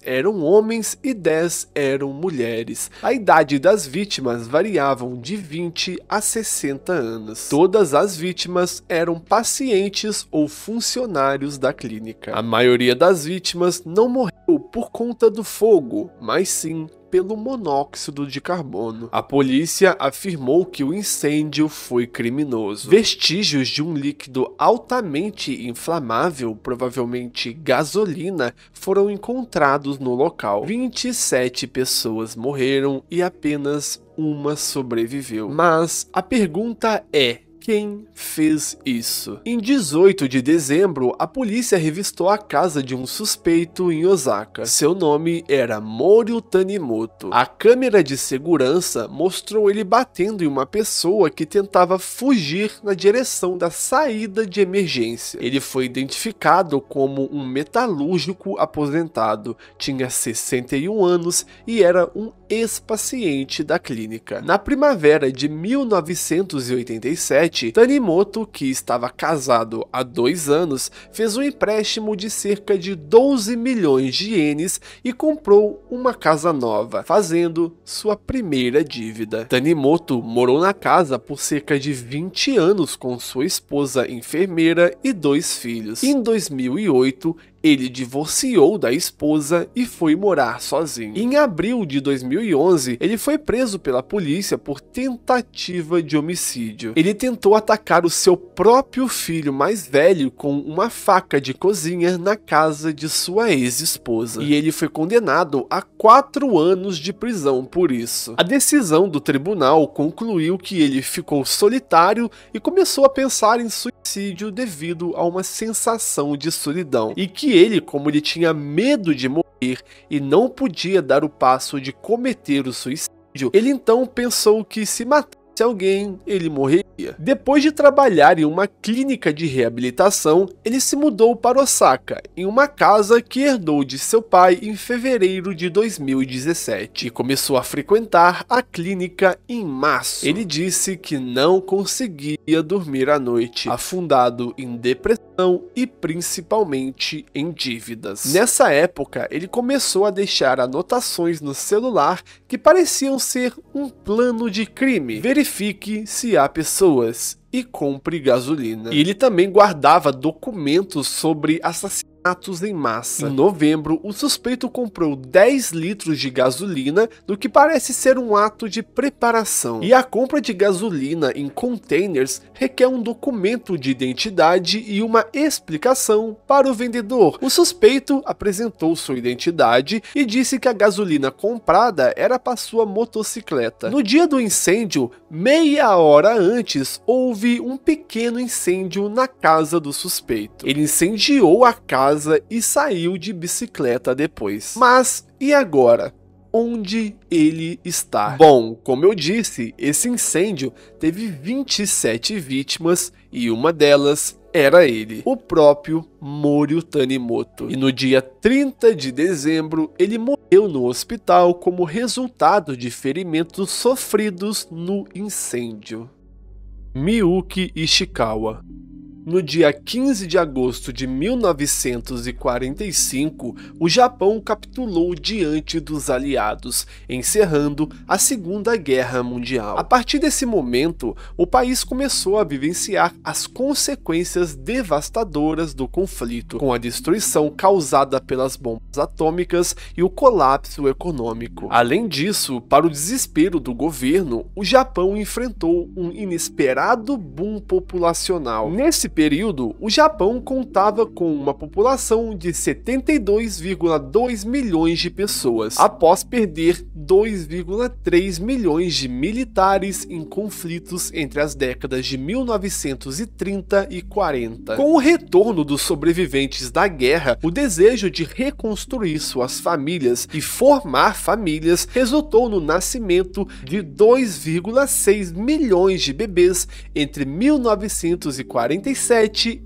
eram homens e 10 eram mulheres. A idade das vítimas variavam de 20 a 60 anos. Todas as vítimas eram pacientes ou funcionários da clínica. A maioria das vítimas não morreu por conta do fogo, mas sim pelo monóxido de carbono. A polícia afirmou que o incêndio foi criminoso. Vestígios de um líquido altamente inflamável, provavelmente gasolina, foram encontrados no local. 27 pessoas morreram e apenas uma sobreviveu. Mas a pergunta é: quem fez isso? Em 18 de dezembro, a polícia revistou a casa de um suspeito em Osaka. Seu nome era Mori Tanimoto. A câmera de segurança mostrou ele batendo em uma pessoa que tentava fugir na direção da saída de emergência. Ele foi identificado como um metalúrgico aposentado, tinha 61 anos e era um ex-paciente da clínica. Na primavera de 1987, 2017, Tanimoto, que estava casado há 2 anos, fez um empréstimo de cerca de 12 milhões de ienes e comprou uma casa nova, fazendo sua primeira dívida. Tanimoto morou na casa por cerca de 20 anos com sua esposa enfermeira e 2 filhos. Em 2008, ele divorciou da esposa e foi morar sozinho. Em abril de 2011, ele foi preso pela polícia por tentativa de homicídio. Ele tentou atacar o seu próprio filho mais velho com uma faca de cozinha na casa de sua ex-esposa. E ele foi condenado a 4 anos de prisão por isso. A decisão do tribunal concluiu que ele ficou solitário e começou a pensar em suicídio devido a uma sensação de solidão. E que ele, como ele tinha medo de morrer e não podia dar o passo de cometer o suicídio, ele então pensou que se matasse alguém, ele morreria. Depois de trabalhar em uma clínica de reabilitação, ele se mudou para Osaka, em uma casa que herdou de seu pai em fevereiro de 2017, e começou a frequentar a clínica em março. Ele disse que não conseguia dormir à noite, afundado em depressão e principalmente em dívidas. Nessa época, ele começou a deixar anotações no celular que pareciam ser um plano de crime. Verifique se há pessoas e compre gasolina. E ele também guardava documentos sobre assassinatos em massa. Em novembro, o suspeito comprou 10 litros de gasolina, no que parece ser um ato de preparação. E a compra de gasolina em containers requer um documento de identidade e uma explicação para o vendedor. O suspeito apresentou sua identidade e disse que a gasolina comprada era para sua motocicleta. No dia do incêndio, meia hora antes, houve um pequeno incêndio na casa do suspeito. Ele incendiou a casa e saiu de bicicleta depois. Mas e agora? Onde ele está? Bom, como eu disse, esse incêndio teve 27 vítimas e uma delas era ele, o próprio Moryu Tanimoto. E no dia 30 de dezembro, ele morreu no hospital como resultado de ferimentos sofridos no incêndio. Miyuki Ishikawa. No dia 15 de agosto de 1945, o Japão capitulou diante dos aliados, encerrando a Segunda Guerra Mundial. A partir desse momento, o país começou a vivenciar as consequências devastadoras do conflito, com a destruição causada pelas bombas atômicas e o colapso econômico. Além disso, para o desespero do governo, o Japão enfrentou um inesperado boom populacional. Nesse período, o Japão contava com uma população de 72,2 milhões de pessoas, após perder 2,3 milhões de militares em conflitos entre as décadas de 1930 e 40. Com o retorno dos sobreviventes da guerra, o desejo de reconstruir suas famílias e formar famílias resultou no nascimento de 2,6 milhões de bebês entre 1947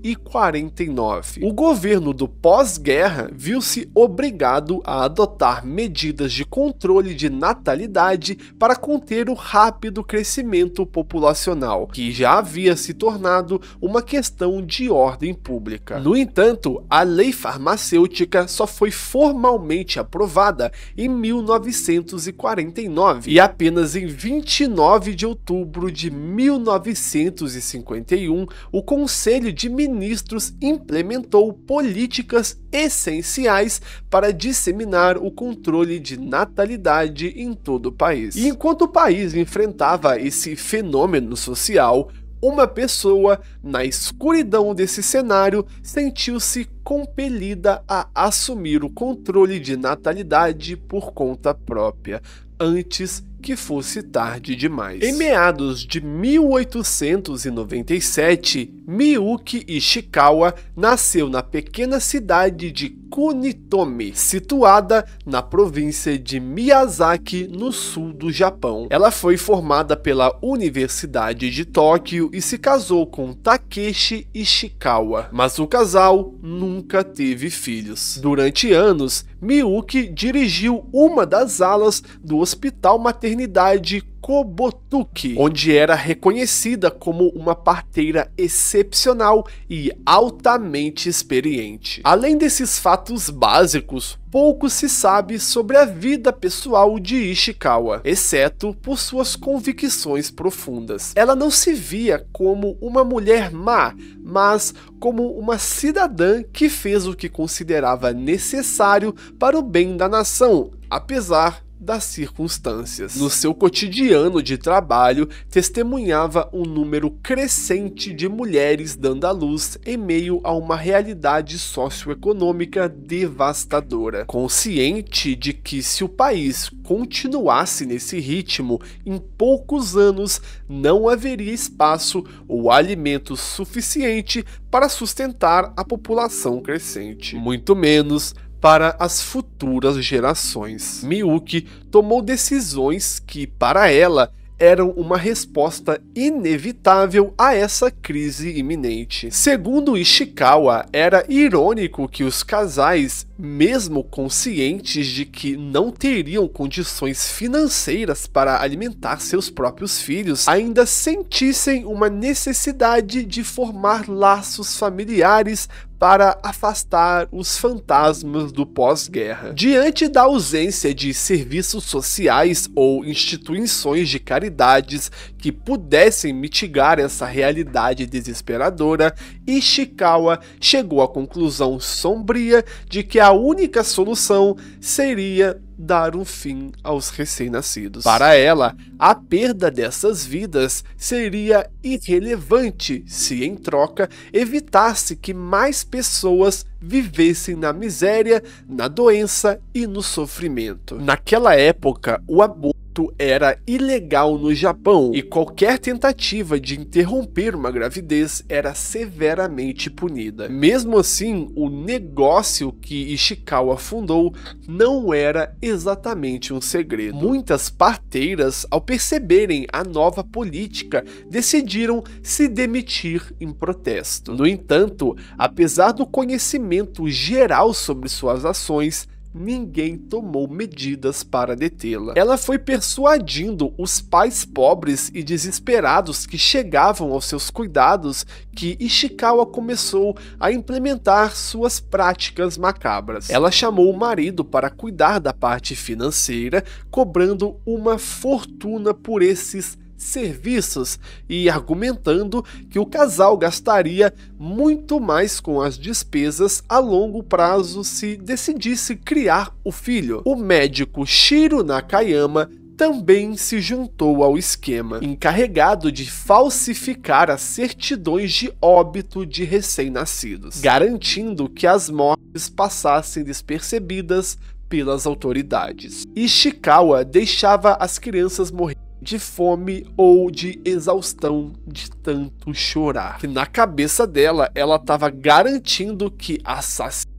e 49. O governo do pós-guerra viu-se obrigado a adotar medidas de controle de natalidade para conter o rápido crescimento populacional, que já havia se tornado uma questão de ordem pública. No entanto, a lei farmacêutica só foi formalmente aprovada em 1949 e apenas em 29 de outubro de 1951, o Conselho de Ministros implementou políticas essenciais para disseminar o controle de natalidade em todo o país. E enquanto o país enfrentava esse fenômeno social, uma pessoa, na escuridão desse cenário, sentiu-se compelida a assumir o controle de natalidade por conta própria, antes que fosse tarde demais. Em meados de 1897, Miyuki Ishikawa nasceu na pequena cidade de Kunitomi, situada na província de Miyazaki, no sul do Japão. Ela foi formada pela Universidade de Tóquio e se casou com Takeshi Ishikawa, mas o casal nunca teve filhos. Durante anos, Miyuki dirigiu uma das alas do Hospital Maternidade Kobotuki, onde era reconhecida como uma parteira excepcional e altamente experiente. Além desses fatos básicos, pouco se sabe sobre a vida pessoal de Ishikawa, exceto por suas convicções profundas. Ela não se via como uma mulher má, mas como uma cidadã que fez o que considerava necessário para o bem da nação, apesar das circunstâncias. No seu cotidiano de trabalho, testemunhava um número crescente de mulheres dando à luz em meio a uma realidade socioeconômica devastadora. Consciente de que se o país continuasse nesse ritmo, em poucos anos não haveria espaço ou alimento suficiente para sustentar a população crescente, muito menos para as futuras gerações. Miyuki tomou decisões que, para ela, eram uma resposta inevitável a essa crise iminente. Segundo Ishikawa, era irônico que os casais, mesmo conscientes de que não teriam condições financeiras para alimentar seus próprios filhos, ainda sentissem uma necessidade de formar laços familiares para afastar os fantasmas do pós-guerra. Diante da ausência de serviços sociais ou instituições de caridades que pudessem mitigar essa realidade desesperadora, Ishikawa chegou à conclusão sombria de que a única solução seria dar um fim aos recém-nascidos. Para ela, a perda dessas vidas seria irrelevante se, em troca, evitasse que mais pessoas vivessem na miséria, na doença e no sofrimento. Naquela época, o aborto era ilegal no Japão e qualquer tentativa de interromper uma gravidez era severamente punida. Mesmo assim, o negócio que Ishikawa fundou não era exatamente um segredo. Muitas parteiras, ao perceberem a nova política, decidiram se demitir em protesto. No entanto, apesar do conhecimento geral sobre suas ações, ninguém tomou medidas para detê-la. Ela foi persuadindo os pais pobres e desesperados que chegavam aos seus cuidados que Ishikawa começou a implementar suas práticas macabras. Ela chamou o marido para cuidar da parte financeira, cobrando uma fortuna por esses serviços e argumentando que o casal gastaria muito mais com as despesas a longo prazo se decidisse criar o filho. O médico Shiro Nakayama também se juntou ao esquema, encarregado de falsificar as certidões de óbito de recém-nascidos, garantindo que as mortes passassem despercebidas pelas autoridades. Ishikawa deixava as crianças morrer de fome ou de exaustão de tanto chorar. Que na cabeça dela, ela estava garantindo que assassinato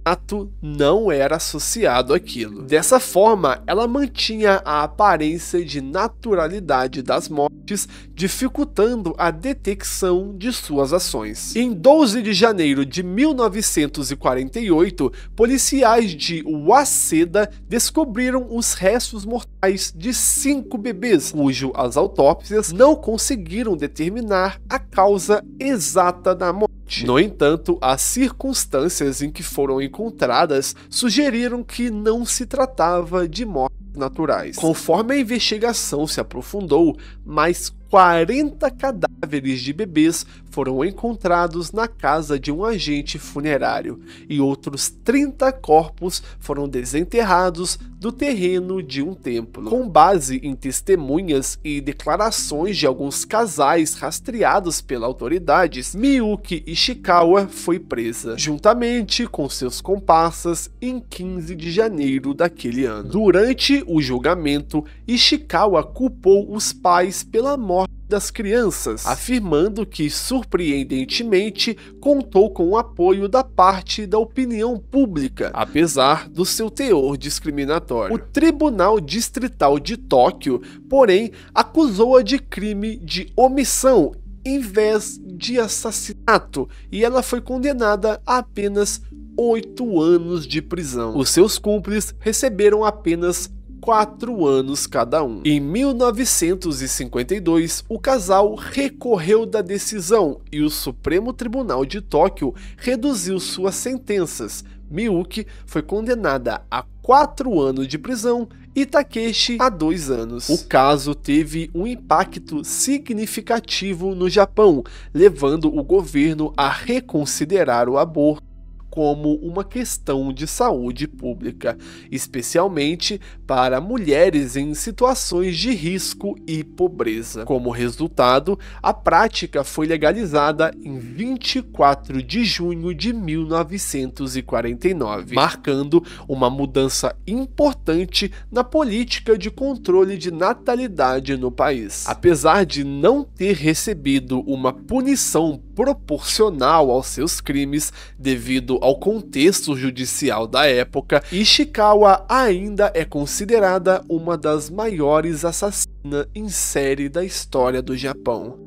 não era associado àquilo. Dessa forma, ela mantinha a aparência de naturalidade das mortes, dificultando a detecção de suas ações. Em 12 de janeiro de 1948, policiais de Waseda descobriram os restos mortais de 5 bebês, cujo as autópsias não conseguiram determinar a causa exata da morte. No entanto, as circunstâncias em que foram encontradas sugeriram que não se tratava de mortes naturais. Conforme a investigação se aprofundou, mais 40 cadáveres de bebês foram encontrados na casa de um agente funerário e outros 30 corpos foram desenterrados do terreno de um templo. Com base em testemunhas e declarações de alguns casais rastreados pelas autoridades, Miyuki Ishikawa foi presa, juntamente com seus comparsas, em 15 de janeiro daquele ano. Durante o julgamento, Ishikawa culpou os pais pela morte das crianças, afirmando que, surpreendentemente, contou com o apoio da parte da opinião pública, apesar do seu teor discriminatório. O Tribunal Distrital de Tóquio, porém, acusou-a de crime de omissão em vez de assassinato, e ela foi condenada a apenas 8 anos de prisão. Os seus cúmplices receberam apenas 4 anos cada um. Em 1952, o casal recorreu da decisão e o Supremo Tribunal de Tóquio reduziu suas sentenças. Miyuki foi condenada a 4 anos de prisão e Takeshi a 2 anos. O caso teve um impacto significativo no Japão, levando o governo a reconsiderar o aborto como uma questão de saúde pública, especialmente para mulheres em situações de risco e pobreza. Como resultado, a prática foi legalizada em 24 de junho de 1949, marcando uma mudança importante na política de controle de natalidade no país. Apesar de não ter recebido uma punição proporcional aos seus crimes devido ao contexto judicial da época, Ishikawa ainda é considerada uma das maiores assassinas em série da história do Japão.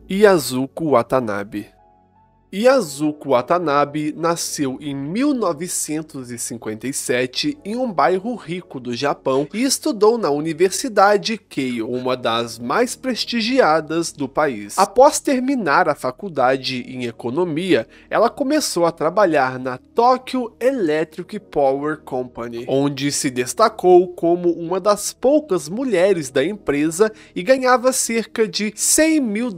Yasuko Watanabe. Yasuko Watanabe nasceu em 1957 em um bairro rico do Japão e estudou na Universidade Keio, uma das mais prestigiadas do país. Após terminar a faculdade em economia, ela começou a trabalhar na Tokyo Electric Power Company, onde se destacou como uma das poucas mulheres da empresa e ganhava cerca de $100 mil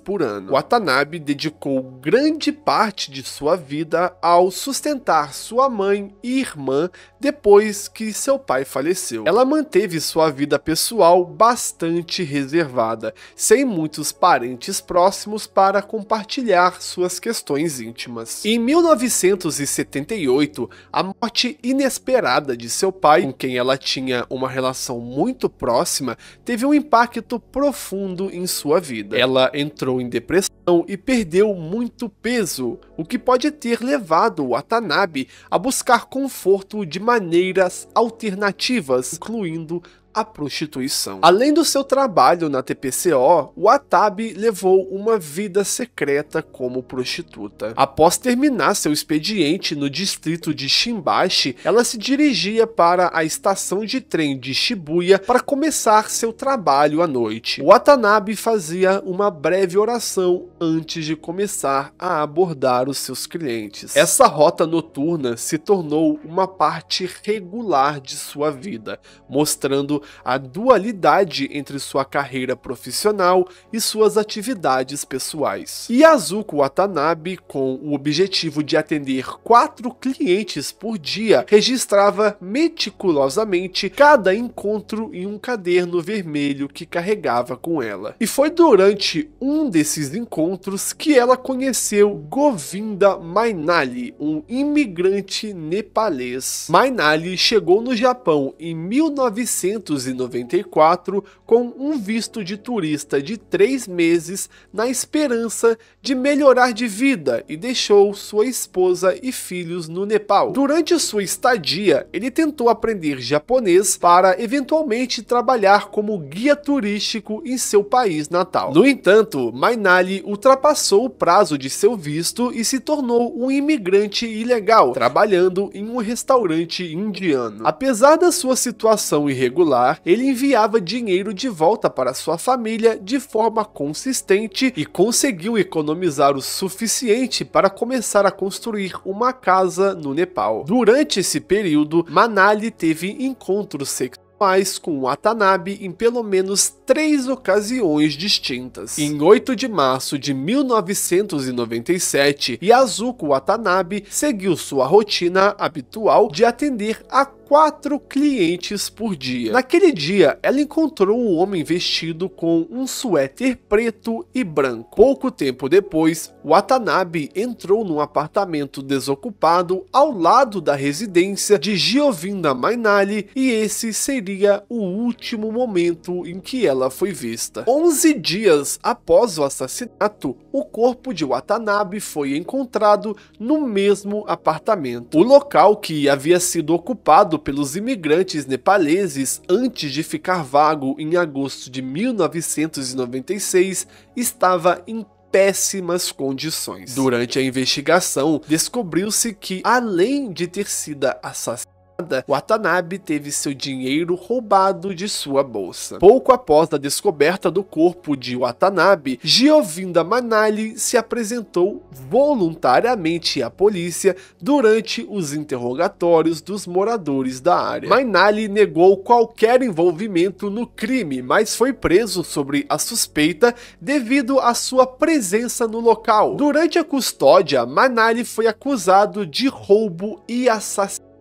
por ano. Watanabe dedicou grande parte de sua vida ao sustentar sua mãe e irmã depois que seu pai faleceu. Ela manteve sua vida pessoal bastante reservada, sem muitos parentes próximos para compartilhar suas questões íntimas. Em 1978, a morte inesperada de seu pai, com quem ela tinha uma relação muito próxima, teve um impacto profundo em sua vida. Ela entrou em depressão e perdeu muito peso, o que pode ter levado Watanabe a buscar conforto de maneiras alternativas, incluindo a prostituição. Além do seu trabalho na TPCO, Watanabe levou uma vida secreta como prostituta. Após terminar seu expediente no distrito de Shimbashi, ela se dirigia para a estação de trem de Shibuya para começar seu trabalho à noite. Watanabe fazia uma breve oração antes de começar a abordar os seus clientes. Essa rota noturna se tornou uma parte regular de sua vida, mostrando a dualidade entre sua carreira profissional e suas atividades pessoais. Yasuko Watanabe, com o objetivo de atender 4 clientes por dia, registrava meticulosamente cada encontro em um caderno vermelho que carregava com ela. E foi durante um desses encontros que ela conheceu Govinda Mainali, um imigrante nepalês. Mainali chegou no Japão em 1994 com um visto de turista de 3 meses na esperança de melhorar de vida e deixou sua esposa e filhos no Nepal. Durante sua estadia, ele tentou aprender japonês para eventualmente trabalhar como guia turístico em seu país natal. No entanto, Mainali ultrapassou o prazo de seu visto e se tornou um imigrante ilegal, trabalhando em um restaurante indiano. Apesar da sua situação irregular, ele enviava dinheiro de volta para sua família de forma consistente e conseguiu economizar o suficiente para começar a construir uma casa no Nepal. Durante esse período, Mainali teve encontros sexuais com Watanabe em pelo menos 3 ocasiões distintas. Em 8 de março de 1997, Yasuko Watanabe seguiu sua rotina habitual de atender a 4 clientes por dia. Naquele dia, ela encontrou um homem vestido com um suéter preto e branco. Pouco tempo depois, Watanabe entrou num apartamento desocupado ao lado da residência de Govinda Mainali e esse seria o último momento em que ela foi vista. 11 dias após o assassinato, o corpo de Watanabe foi encontrado no mesmo apartamento. O local, que havia sido ocupado pelos imigrantes nepaleses antes de ficar vago em agosto de 1996, estava em péssimas condições. Durante a investigação, descobriu-se que, além de ter sido assassinada, Watanabe teve seu dinheiro roubado de sua bolsa. Pouco após a descoberta do corpo de Watanabe, Giovinda Mainali se apresentou voluntariamente à polícia durante os interrogatórios dos moradores da área. Mainali negou qualquer envolvimento no crime, mas foi preso sob a suspeita devido à sua presença no local. Durante a custódia, Mainali foi acusado de roubo e assassinato.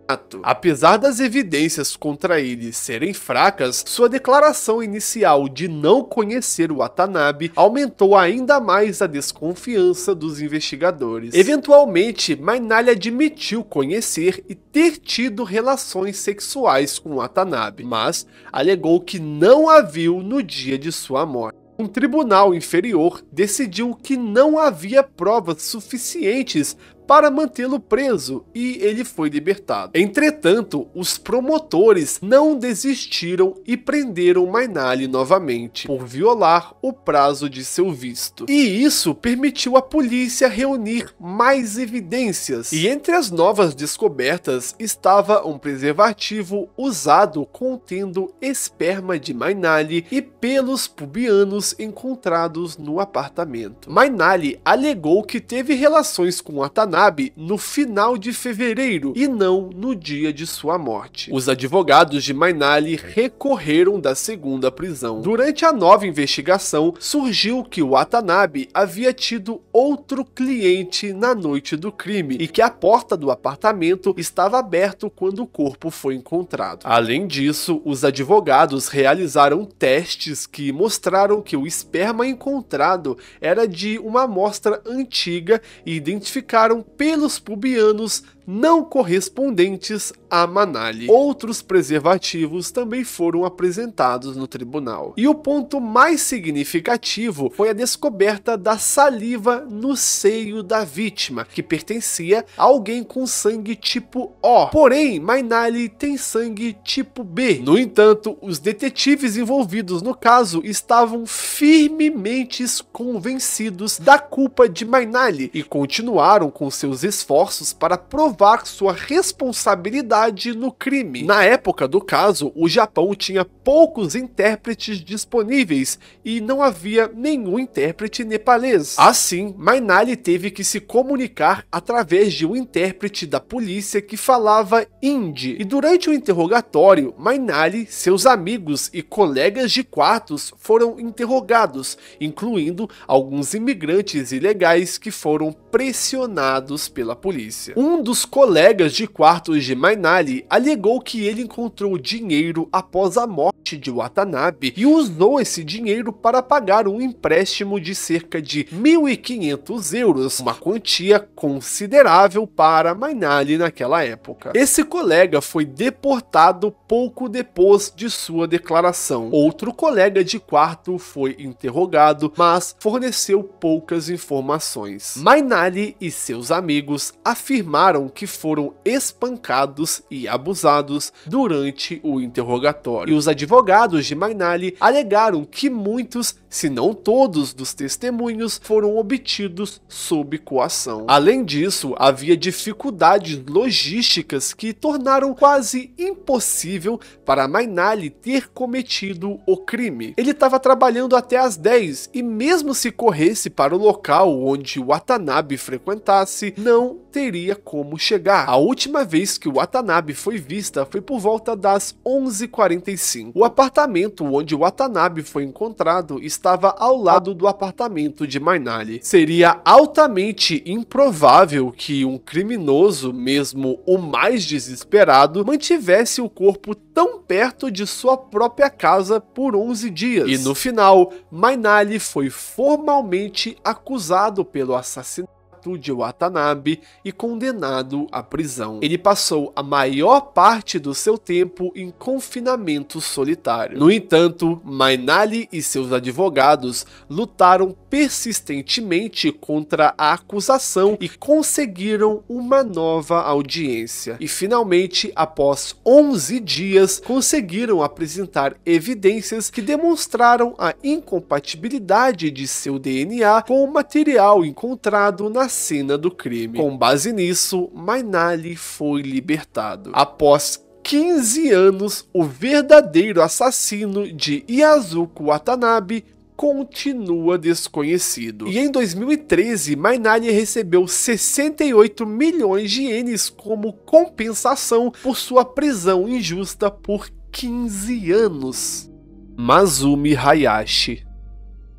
Apesar das evidências contra ele serem fracas, sua declaração inicial de não conhecer o Watanabe aumentou ainda mais a desconfiança dos investigadores. Eventualmente, Mainali admitiu conhecer e ter tido relações sexuais com Watanabe, mas alegou que não a viu no dia de sua morte. Um tribunal inferior decidiu que não havia provas suficientes para mantê-lo preso e ele foi libertado. Entretanto, os promotores não desistiram e prenderam Mainali novamente por violar o prazo de seu visto. E isso permitiu à polícia reunir mais evidências. E entre as novas descobertas estava um preservativo usado contendo esperma de Mainali e pelos pubianos encontrados no apartamento. Mainali alegou que teve relações com Watanabe no final de fevereiro e não no dia de sua morte. Os advogados de Mainali recorreram da segunda prisão. Durante a nova investigação, surgiu que Watanabe havia tido outro cliente na noite do crime e que a porta do apartamento estava aberta quando o corpo foi encontrado. Além disso, os advogados realizaram testes que mostraram que o esperma encontrado era de uma amostra antiga e identificaram pelos pubianos não correspondentes a Mainali. Outros preservativos também foram apresentados no tribunal. E o ponto mais significativo foi a descoberta da saliva no seio da vítima, que pertencia a alguém com sangue tipo O. Porém, Mainali tem sangue tipo B. No entanto, os detetives envolvidos no caso estavam firmemente convencidos da culpa de Mainali e continuaram com seus esforços para provar sua responsabilidade no crime. Na época do caso, o Japão tinha poucos intérpretes disponíveis e não havia nenhum intérprete nepalês. Assim, Mainali teve que se comunicar através de um intérprete da polícia que falava hindi. E durante o interrogatório, Mainali, seus amigos e colegas de quartos foram interrogados, incluindo alguns imigrantes ilegais que foram pressionados pela polícia. Um dos colegas de quartos de Mainali alegou que ele encontrou dinheiro após a morte de Watanabe e usou esse dinheiro para pagar um empréstimo de cerca de 1.500 euros, uma quantia considerável para Mainali naquela época. Esse colega foi deportado pouco depois de sua declaração. Outro colega de quarto foi interrogado, mas forneceu poucas informações. Mainali e seus amigos afirmaram que foram espancados e abusados durante o interrogatório. E os advogados de Mainali alegaram que muitos, se não todos, dos testemunhos foram obtidos sob coação. Além disso, havia dificuldades logísticas que tornaram quase impossível para Mainali ter cometido o crime. Ele estava trabalhando até às 10 e mesmo se corresse para o local onde Watanabe frequentasse, não teria como chegar. A última vez que Watanabe foi vista foi por volta das 11h45. O apartamento onde Watanabe foi encontrado estava ao lado do apartamento de Mainali. Seria altamente improvável que um criminoso, mesmo o mais desesperado, mantivesse o corpo tão perto de sua própria casa por 11 dias. E no final, Mainali foi formalmente acusado pelo assassinato de Watanabe e condenado à prisão. Ele passou a maior parte do seu tempo em confinamento solitário. No entanto, Mainali e seus advogados lutaram persistentemente contra a acusação e conseguiram uma nova audiência. E finalmente, após 11 dias, conseguiram apresentar evidências que demonstraram a incompatibilidade de seu DNA com o material encontrado na cena do crime. Com base nisso, Mainali foi libertado. Após 15 anos, o verdadeiro assassino de Yasuko Watanabe continua desconhecido. E em 2013, Mainari recebeu 68 milhões de ienes como compensação por sua prisão injusta por 15 anos. Mazumi Hayashi.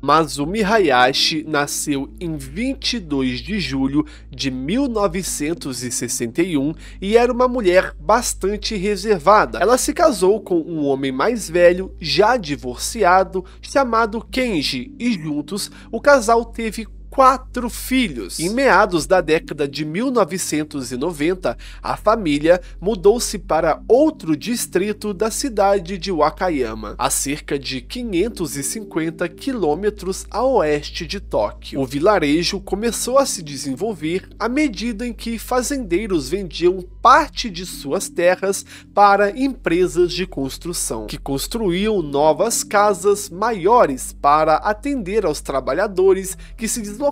Mazumi Hayashi nasceu em 22 de julho de 1961 e era uma mulher bastante reservada. Ela se casou com um homem mais velho, já divorciado, chamado Kenji, e juntos o casal teve 4 filhos. Em meados da década de 1990, a família mudou-se para outro distrito da cidade de Wakayama, a cerca de 550 quilômetros a oeste de Tóquio. O vilarejo começou a se desenvolver à medida em que fazendeiros vendiam parte de suas terras para empresas de construção, que construíam novas casas maiores para atender aos trabalhadores que se deslocavam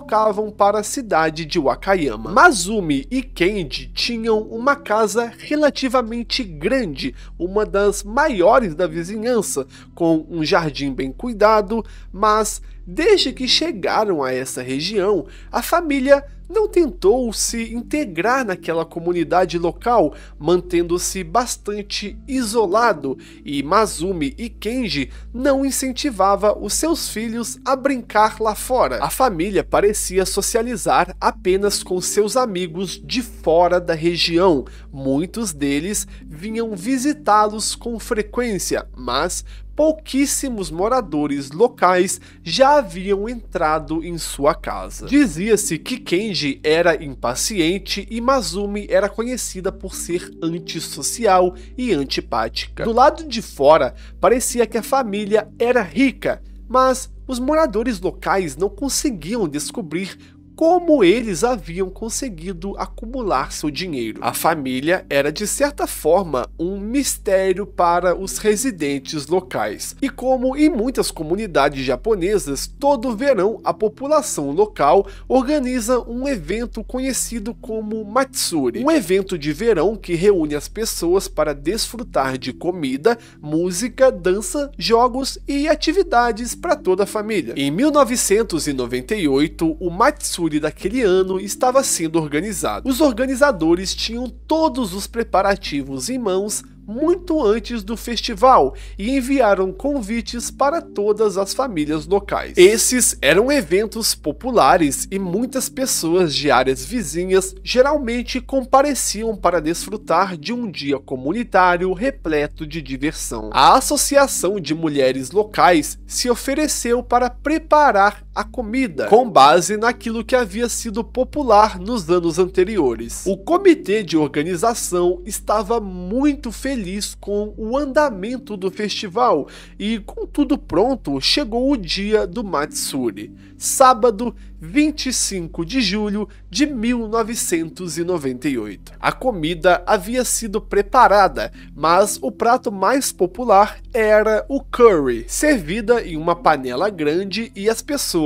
para a cidade de Wakayama. Mazumi e Kenji tinham uma casa relativamente grande, uma das maiores da vizinhança, com um jardim bem cuidado, mas desde que chegaram a essa região, a família não tentou se integrar naquela comunidade local, mantendo-se bastante isolado, e Mazumi e Kenji não incentivava os seus filhos a brincar lá fora. A família parecia socializar apenas com seus amigos de fora da região. Muitos deles vinham visitá-los com frequência, mas pouquíssimos moradores locais já haviam entrado em sua casa. Dizia-se que Kenji era impaciente e Mazumi era conhecida por ser antissocial e antipática. Do lado de fora, parecia que a família era rica, mas os moradores locais não conseguiam descobrir como eles haviam conseguido acumular seu dinheiro. A família era de certa forma um mistério para os residentes locais. E como em muitas comunidades japonesas, todo verão a população local organiza um evento conhecido como Matsuri, um evento de verão que reúne as pessoas para desfrutar de comida, música, dança, jogos e atividades para toda a família. Em 1998, o Matsuri daquele ano estava sendo organizado. Os organizadores tinham todos os preparativos em mãos muito antes do festival e enviaram convites para todas as famílias locais. Esses eram eventos populares e muitas pessoas de áreas vizinhas geralmente compareciam para desfrutar de um dia comunitário repleto de diversão. A Associação de Mulheres Locais se ofereceu para preparar a comida, com base naquilo que havia sido popular nos anos anteriores. O comitê de organização estava muito feliz com o andamento do festival e, com tudo pronto, chegou o dia do Matsuri, sábado 25 de julho de 1998. A comida havia sido preparada, mas o prato mais popular era o curry, servida em uma panela grande, e as pessoas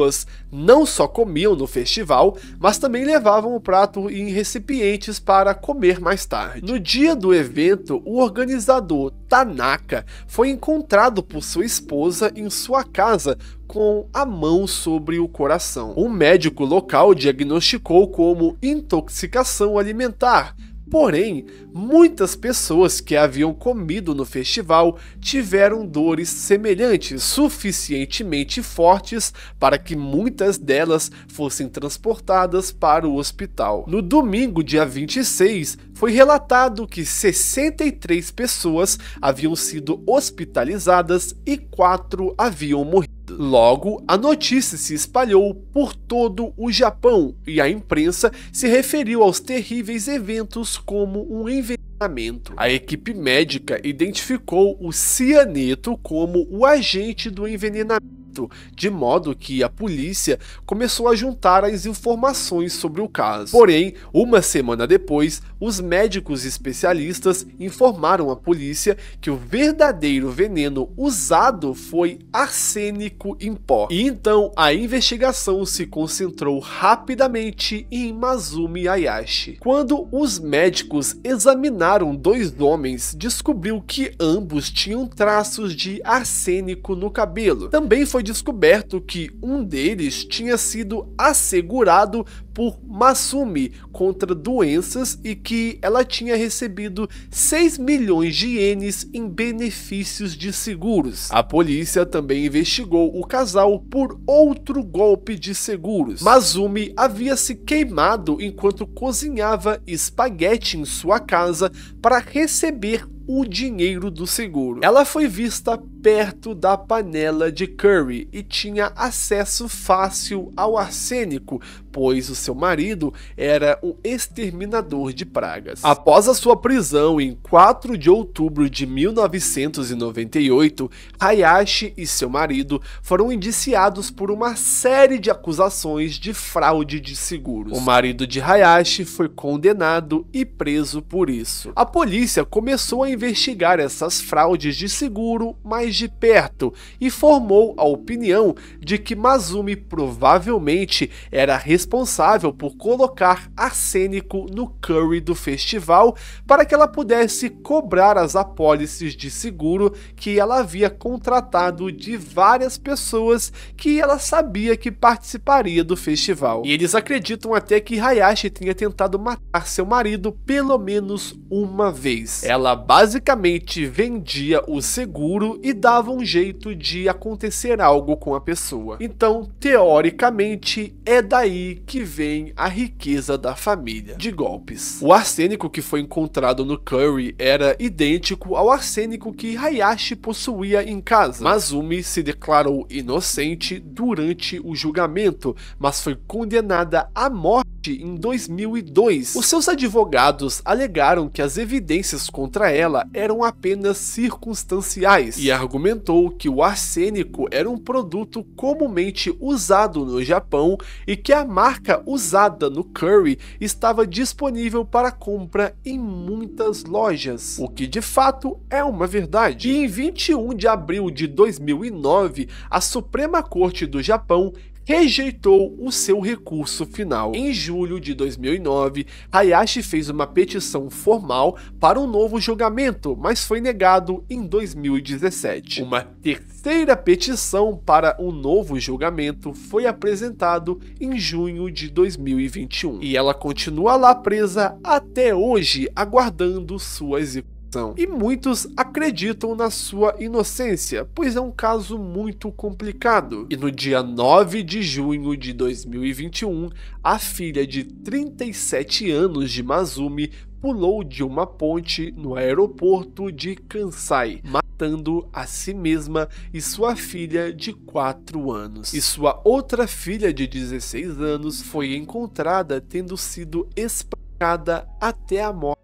não só comiam no festival, mas também levavam o prato em recipientes para comer mais tarde. No dia do evento, o organizador Tanaka foi encontrado por sua esposa em sua casa com a mão sobre o coração. Um médico local diagnosticou como intoxicação alimentar. Porém, muitas pessoas que haviam comido no festival tiveram dores semelhantes, suficientemente fortes para que muitas delas fossem transportadas para o hospital. No domingo, dia 26, foi relatado que 63 pessoas haviam sido hospitalizadas e 4 haviam morrido. Logo, a notícia se espalhou por todo o Japão e a imprensa se referiu aos terríveis eventos como um envenenamento. A equipe médica identificou o cianeto como o agente do envenenamento suspeito, de modo que a polícia começou a juntar as informações sobre o caso. Porém, uma semana depois, os médicos especialistas informaram à polícia que o verdadeiro veneno usado foi arsênico em pó. E então a investigação se concentrou rapidamente em Masumi Hayashi. Quando os médicos examinaram dois homens, descobriu que ambos tinham traços de arsênico no cabelo. Também foi descoberto que um deles tinha sido assegurado por Masumi contra doenças e que ela tinha recebido 6 milhões de ienes em benefícios de seguros. A polícia também investigou o casal por outro golpe de seguros. Masumi havia se queimado enquanto cozinhava espaguete em sua casa para receber o dinheiro do seguro. Ela foi vista perto da panela de curry e tinha acesso fácil ao arsênico, pois o seu marido era um exterminador de pragas. Após a sua prisão em 4 de outubro de 1998, Hayashi e seu marido foram indiciados por uma série de acusações de fraude de seguros. O marido de Hayashi foi condenado e preso por isso. A polícia começou a investigar essas fraudes de seguro mais de perto e formou a opinião de que Masumi provavelmente era responsável por colocar arsênico no curry do festival para que ela pudesse cobrar as apólices de seguro que ela havia contratado de várias pessoas que ela sabia que participaria do festival. E eles acreditam até que Hayashi tenha tentado matar seu marido pelo menos uma vez. Ela basicamente vendia o seguro e dava um jeito de acontecer algo com a pessoa. Então, teoricamente, é daí que vem a riqueza da família de golpes. O arsênico que foi encontrado no curry era idêntico ao arsênico que Hayashi possuía em casa. Masumi se declarou inocente durante o julgamento, mas foi condenada à morte em 2002. Os seus advogados alegaram que as evidências contra ela eram apenas circunstanciais e argumentou que o arsênico era um produto comumente usado no Japão e que a marca usada no curry estava disponível para compra em muitas lojas, o que de fato é uma verdade. E em 21 de abril de 2009, a Suprema Corte do Japão rejeitou o seu recurso final. Em julho de 2009, Hayashi fez uma petição formal para um novo julgamento, mas foi negado em 2017. Uma terceira petição para um novo julgamento foi apresentado em junho de 2021. E ela continua lá presa até hoje, aguardando sua execução. E muitos acreditam na sua inocência, pois é um caso muito complicado. E no dia 9 de junho de 2021, a filha de 37 anos de Masumi pulou de uma ponte no aeroporto de Kansai, matando a si mesma e sua filha de 4 anos. E sua outra filha de 16 anos foi encontrada tendo sido espancada até a morte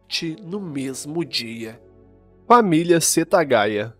no mesmo dia. Família Setagaya.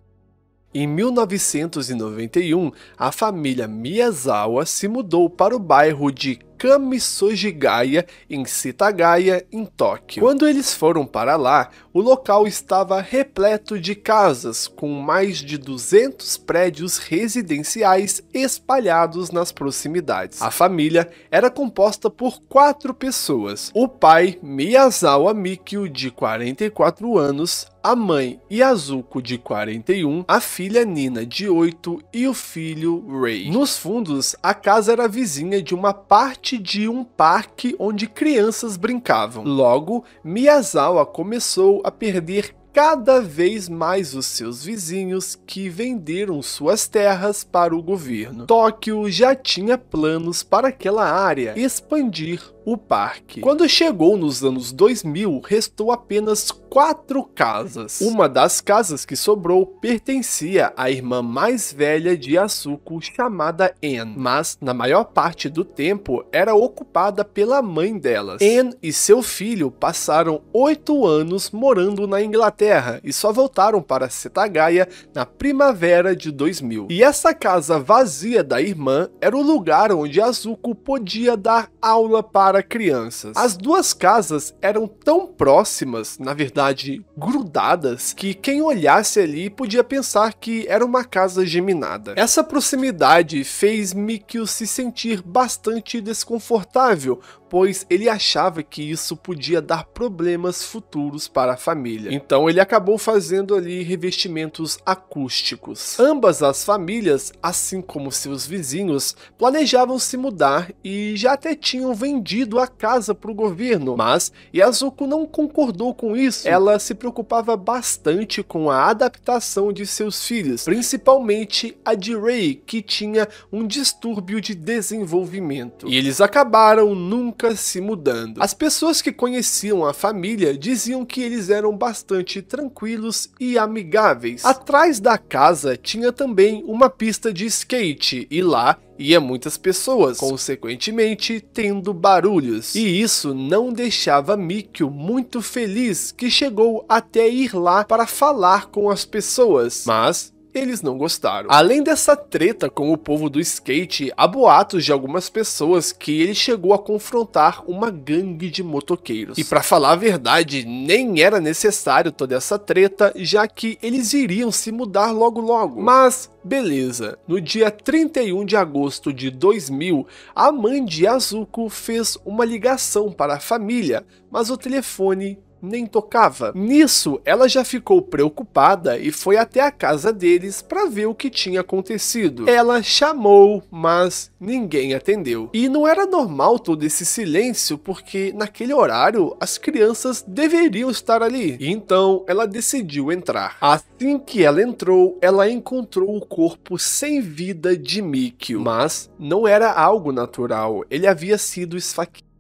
Em 1991, a família Miyazawa se mudou para o bairro de Kamisojigaya, em Setagaya, em Tóquio. Quando eles foram para lá, o local estava repleto de casas, com mais de 200 prédios residenciais espalhados nas proximidades. A família era composta por 4 pessoas: o pai, Miyazawa Mikio, de 44 anos, a mãe, Yazuko, de 41, a filha Nina, de 8 e o filho Rei. Nos fundos, a casa era vizinha de uma parte de um parque onde crianças brincavam. Logo, Miyazawa começou a perder cada vez mais os seus vizinhos, que venderam suas terras para o governo. Tóquio já tinha planos para aquela área expandir o parque. Quando chegou nos anos 2000, restou apenas 4 casas. Uma das casas que sobrou pertencia à irmã mais velha de Yasuko, chamada Anne, mas na maior parte do tempo era ocupada pela mãe delas. Anne e seu filho passaram 8 anos morando na Inglaterra Inglaterra e só voltaram para Setagaya na primavera de 2000. E essa casa vazia da irmã era o lugar onde Azuko podia dar aula para crianças. As duas casas eram tão próximas, na verdade grudadas, que quem olhasse ali podia pensar que era uma casa geminada. Essa proximidade fez Mikio se sentir bastante desconfortável, pois ele achava que isso podia dar problemas futuros para a família. Então ele acabou fazendo ali revestimentos acústicos. Ambas as famílias, assim como seus vizinhos, planejavam se mudar e já até tinham vendido a casa para o governo, mas Azuko não concordou com isso. Ela se preocupava bastante com a adaptação de seus filhos, principalmente a de Rei, que tinha um distúrbio de desenvolvimento. E eles acabaram nunca se mudando. As pessoas que conheciam a família diziam que eles eram bastante tranquilos e amigáveis. Atrás da casa tinha também uma pista de skate e lá ia muitas pessoas, consequentemente tendo barulhos. E isso não deixava Mikio muito feliz, que chegou até ir lá para falar com as pessoas, mas eles não gostaram. Além dessa treta com o povo do skate, há boatos de algumas pessoas que ele chegou a confrontar uma gangue de motoqueiros. E para falar a verdade, nem era necessário toda essa treta, já que eles iriam se mudar logo logo. Mas beleza, no dia 31 de agosto de 2000, a mãe de Azuko fez uma ligação para a família, mas o telefone nem tocava. Nisso, ela já ficou preocupada e foi até a casa deles para ver o que tinha acontecido. Ela chamou, mas ninguém atendeu. E não era normal todo esse silêncio, porque naquele horário as crianças deveriam estar ali. Então, ela decidiu entrar. Assim que ela entrou, ela encontrou o corpo sem vida de Mikio, mas não era algo natural. Ele havia sido esfaqueado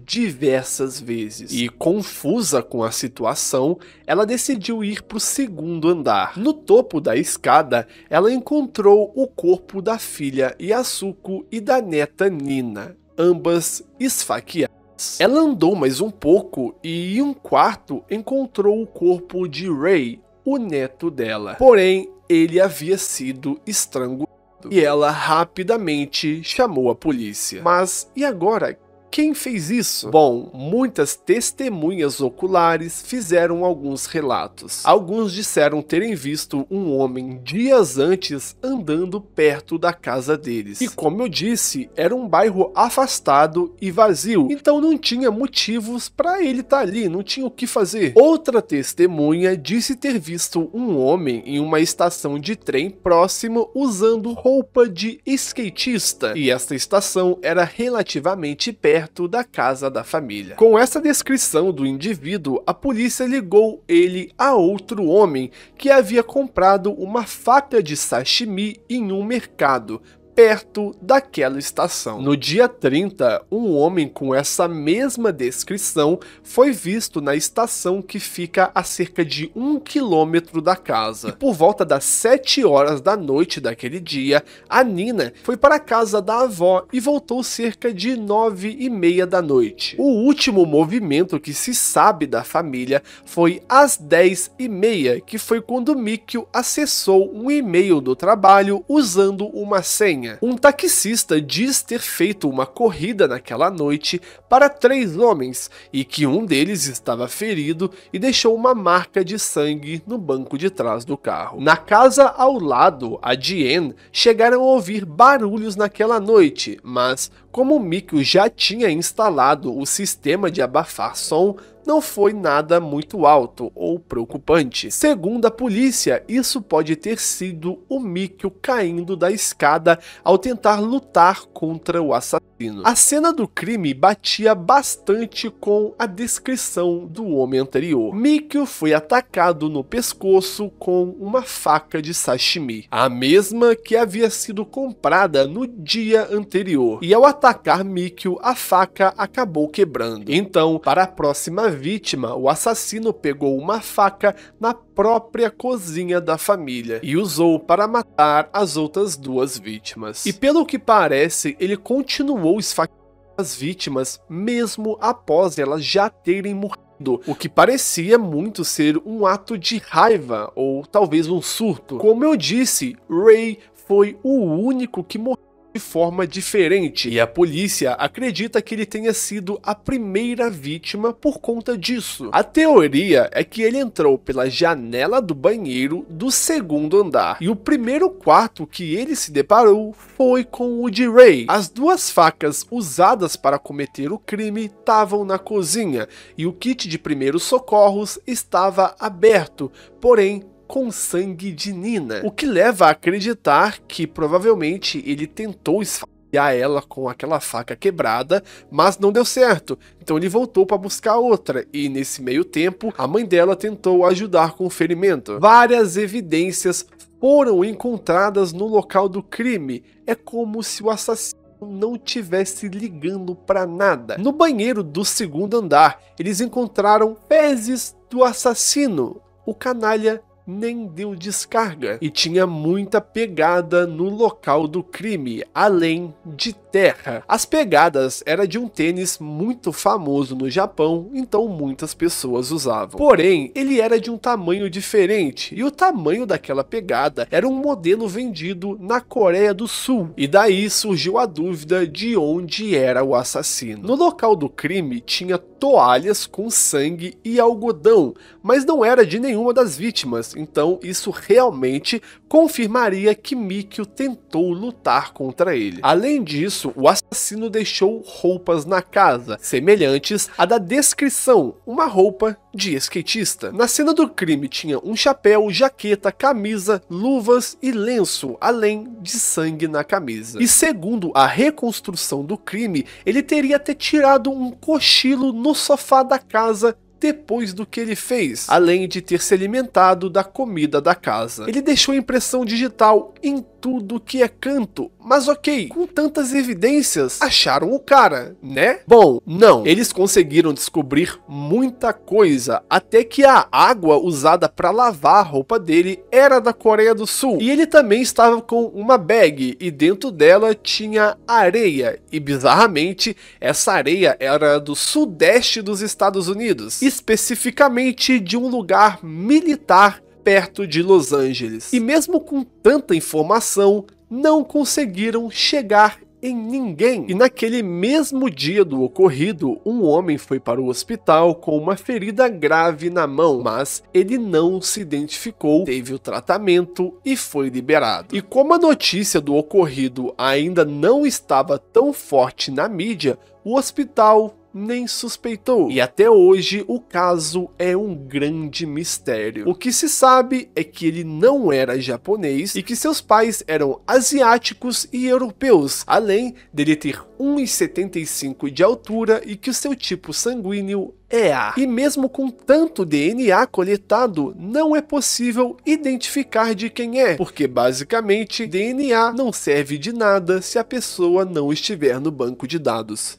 diversas vezes. E confusa com a situação, ela decidiu ir para o segundo andar. No topo da escada, ela encontrou o corpo da filha Yasuko e da neta Nina, ambas esfaqueadas. Ela andou mais um pouco e em um quarto encontrou o corpo de Rei, o neto dela. Porém, ele havia sido estrangulado. E ela rapidamente chamou a polícia. Mas e agora? Quem fez isso? Bom, muitas testemunhas oculares fizeram alguns relatos. Alguns disseram terem visto um homem dias antes andando perto da casa deles. E como eu disse, era um bairro afastado e vazio, então não tinha motivos para ele estar ali, não tinha o que fazer. Outra testemunha disse ter visto um homem em uma estação de trem próximo usando roupa de skatista, e esta estação era relativamente perto da casa da família. Com essa descrição do indivíduo, a polícia ligou ele a outro homem que havia comprado uma faca de sashimi em um mercado perto daquela estação. No dia 30, um homem com essa mesma descrição foi visto na estação que fica a cerca de 1 quilômetro da casa. E por volta das 7 horas da noite daquele dia, a Nina foi para a casa da avó e voltou cerca de 9h30 da noite. O último movimento que se sabe da família foi às 10h30, que foi quando Mikio acessou um e-mail do trabalho usando uma senha. Um taxista diz ter feito uma corrida naquela noite para 3 homens e que um deles estava ferido e deixou uma marca de sangue no banco de trás do carro. Na casa ao lado, a Diane, chegaram a ouvir barulhos naquela noite, mas como Mikio já tinha instalado o sistema de abafar som, não foi nada muito alto ou preocupante. Segundo a polícia, isso pode ter sido o Mikio caindo da escada ao tentar lutar contra o assassino. A cena do crime batia bastante com a descrição do homem anterior. Mikio foi atacado no pescoço com uma faca de sashimi, a mesma que havia sido comprada no dia anterior. E ao atacar Mikio, a faca acabou quebrando. Então, para a próxima vítima, o assassino pegou uma faca na própria cozinha da família e usou para matar as outras 2 vítimas. E pelo que parece, ele continuou esfaqueando as vítimas mesmo após elas já terem morrido o que parecia muito ser um ato de raiva ou talvez um surto. Como eu disse, Ray foi o único que morreu de forma diferente, e a polícia acredita que ele tenha sido a primeira vítima por conta disso. A teoria é que ele entrou pela janela do banheiro do segundo andar, e o primeiro quarto que ele se deparou foi com o de Ray. As duas facas usadas para cometer o crime estavam na cozinha, e o kit de primeiros socorros estava aberto, porém com sangue de Nina, o que leva a acreditar que provavelmente ele tentou esfaquear ela com aquela faca quebrada, mas não deu certo, então ele voltou para buscar outra, e nesse meio tempo a mãe dela tentou ajudar com o ferimento. Várias evidências foram encontradas no local do crime, é como se o assassino não tivesse ligando para nada. No banheiro do segundo andar, eles encontraram fezes do assassino. O canalha nem deu descarga e tinha muita pegada no local do crime, além de terra. As pegadas eram de um tênis muito famoso no Japão, então muitas pessoas usavam. Porém, ele era de um tamanho diferente, e o tamanho daquela pegada era um modelo vendido na Coreia do Sul, e daí surgiu a dúvida de onde era o assassino. No local do crime tinha toalhas com sangue e algodão, mas não era de nenhuma das vítimas, então isso realmente confirmaria que Mikio tentou lutar contra ele. Além disso, o assassino deixou roupas na casa, semelhantes à da descrição, uma roupa de skatista. Na cena do crime tinha um chapéu, jaqueta, camisa, luvas e lenço, além de sangue na camisa. E segundo a reconstrução do crime, ele teria até tirado um cochilo no sofá da casa depois do que ele fez, além de ter se alimentado da comida da casa. Ele deixou impressão digital em tudo que é canto, mas ok, com tantas evidências, acharam o cara, né? Bom, não, eles conseguiram descobrir muita coisa, até que a água usada para lavar a roupa dele era da Coreia do Sul, e ele também estava com uma bag, e dentro dela tinha areia, e bizarramente, essa areia era do sudeste dos Estados Unidos, especificamente de um lugar militar perto de Los Angeles. E mesmo com tanta informação, não conseguiram chegar em ninguém. E naquele mesmo dia do ocorrido, um homem foi para o hospital com uma ferida grave na mão, mas ele não se identificou, teve o tratamento e foi liberado. E como a notícia do ocorrido ainda não estava tão forte na mídia, o hospital nem suspeitou. E até hoje o caso é um grande mistério. O que se sabe é que ele não era japonês e que seus pais eram asiáticos e europeus, além dele ter 1,75 de altura e que o seu tipo sanguíneo é A. E mesmo com tanto DNA coletado, não é possível identificar de quem é, porque basicamente DNA não serve de nada se a pessoa não estiver no banco de dados.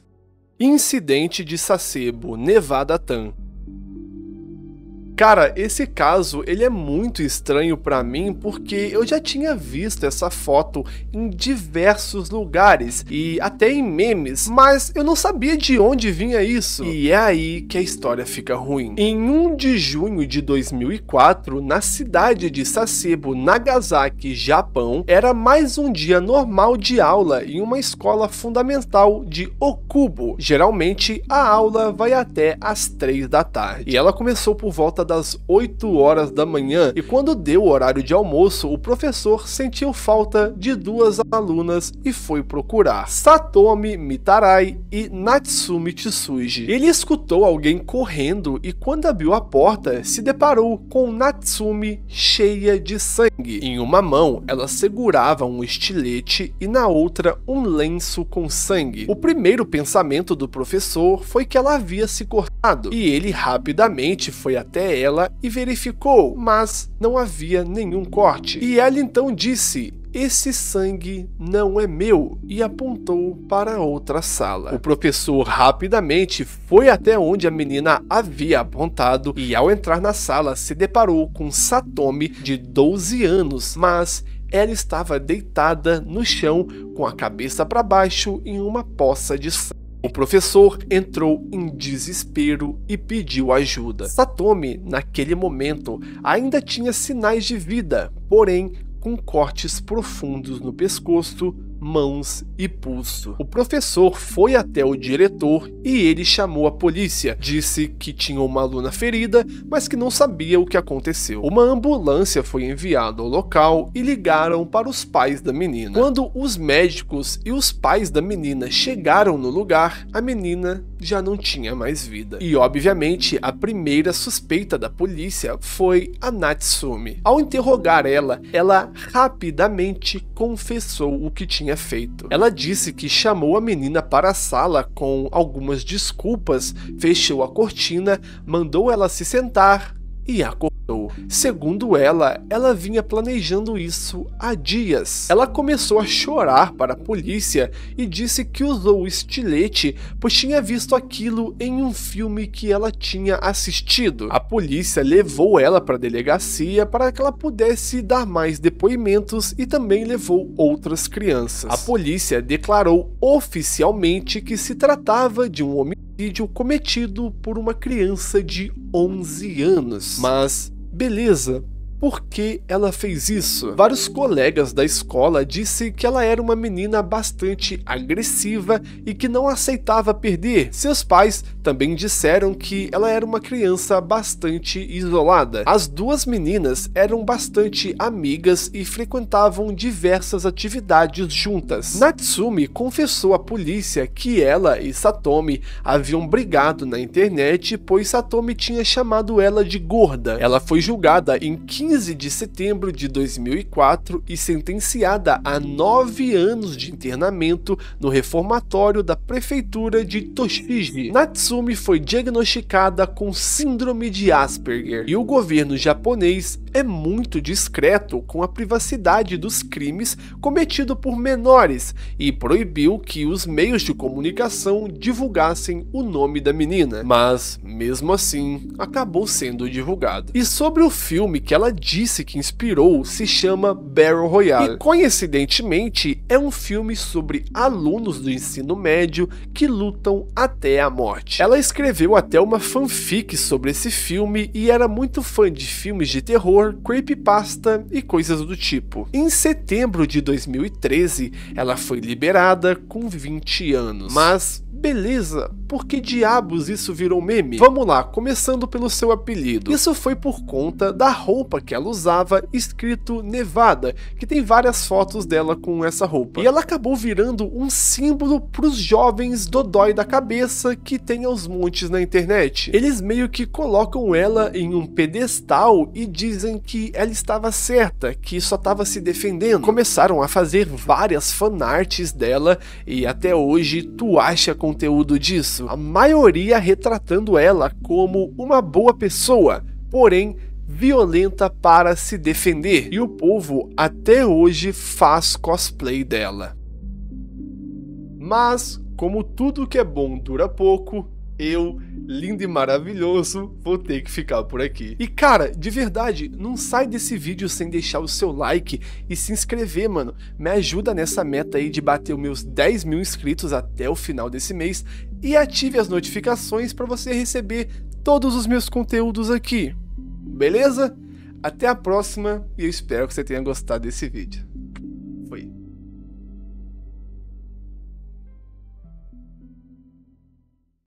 Incidente de Sasebo, Nevada-tan. Cara, esse caso ele é muito estranho pra mim porque eu já tinha visto essa foto em diversos lugares e até em memes, mas eu não sabia de onde vinha isso. E é aí que a história fica ruim. Em 1 de junho de 2004, na cidade de Sasebo, Nagasaki, Japão, era mais um dia normal de aula em uma escola fundamental de Okubo. Geralmente a aula vai até às 3 da tarde e ela começou por volta das 8 horas da manhã, e quando deu o horário de almoço, o professor sentiu falta de 2 alunas e foi procurar Satomi Mitarai e Natsumi Tsuji. Ele escutou alguém correndo e quando abriu a porta, se deparou com Natsumi cheia de sangue. Em uma mão, ela segurava um estilete e na outra um lenço com sangue. O primeiro pensamento do professor foi que ela havia se cortado, e ele rapidamente foi até ela e verificou, mas não havia nenhum corte. E ela então disse: "Esse sangue não é meu", e apontou para outra sala. O professor rapidamente foi até onde a menina havia apontado e ao entrar na sala se deparou com Satomi de 12 anos, mas ela estava deitada no chão com a cabeça para baixo em uma poça de sangue. O professor entrou em desespero e pediu ajuda. Satomi, naquele momento, ainda tinha sinais de vida, porém com cortes profundos no pescoço, mãos e pulso. O professor foi até o diretor e ele chamou a polícia. Disse que tinha uma aluna ferida, mas que não sabia o que aconteceu. Uma ambulância foi enviada ao local e ligaram para os pais da menina. Quando os médicos e os pais da menina chegaram no lugar, a menina já não tinha mais vida. E obviamente a primeira suspeita da polícia foi a Natsumi. Ao interrogar ela rapidamente confessou o que tinha feito. Ela disse que chamou a menina para a sala com algumas desculpas, fechou a cortina, mandou ela se sentar e acordou. Segundo ela vinha planejando isso há dias. Ela começou a chorar para a polícia e disse que usou o estilete pois tinha visto aquilo em um filme que ela tinha assistido. A polícia levou ela para a delegacia para que ela pudesse dar mais depoimentos e também levou outras crianças. A polícia declarou oficialmente que se tratava de um homicídio cometido por uma criança de 11 anos. Mas beleza, por que ela fez isso? Vários colegas da escola disseram que ela era uma menina bastante agressiva e que não aceitava perder. Seus pais também disseram que ela era uma criança bastante isolada. As duas meninas eram bastante amigas e frequentavam diversas atividades juntas. Natsumi confessou à polícia que ela e Satomi haviam brigado na internet, pois Satomi tinha chamado ela de gorda. Ela foi julgada em 15 de setembro de 2004 e sentenciada a 9 anos de internamento no reformatório da prefeitura de Tochigi. Natsumi foi diagnosticada com síndrome de Asperger e o governo japonês é muito discreto com a privacidade dos crimes cometidos por menores e proibiu que os meios de comunicação divulgassem o nome da menina, mas mesmo assim acabou sendo divulgado. E sobre o filme que ela disse que inspirou, se chama Battle Royale e coincidentemente é um filme sobre alunos do ensino médio que lutam até a morte. Ela escreveu até uma fanfic sobre esse filme e era muito fã de filmes de terror, creepypasta e coisas do tipo. Em setembro de 2013, ela foi liberada com 20 anos. Mas beleza, por que diabos isso virou meme? Vamos lá, começando pelo seu apelido. Isso foi por conta da roupa que ela usava, escrito Nevada, que tem várias fotos dela com essa roupa. E ela acabou virando um símbolo pros jovens dodói da cabeça que tem aos montes na internet. Eles meio que colocam ela em um pedestal e dizem que ela estava certa, que só estava se defendendo. Começaram a fazer várias fanarts dela e até hoje tu acha conteúdo disso, a maioria retratando ela como uma boa pessoa, porém violenta para se defender, e o povo até hoje faz cosplay dela. Mas, como tudo que é bom dura pouco, eu, lindo e maravilhoso, vou ter que ficar por aqui. E cara, de verdade, não sai desse vídeo sem deixar o seu like e se inscrever, mano. Me ajuda nessa meta aí de bater os meus 10 mil inscritos até o final desse mês e ative as notificações para você receber todos os meus conteúdos aqui. Beleza? Até a próxima e eu espero que você tenha gostado desse vídeo. Foi.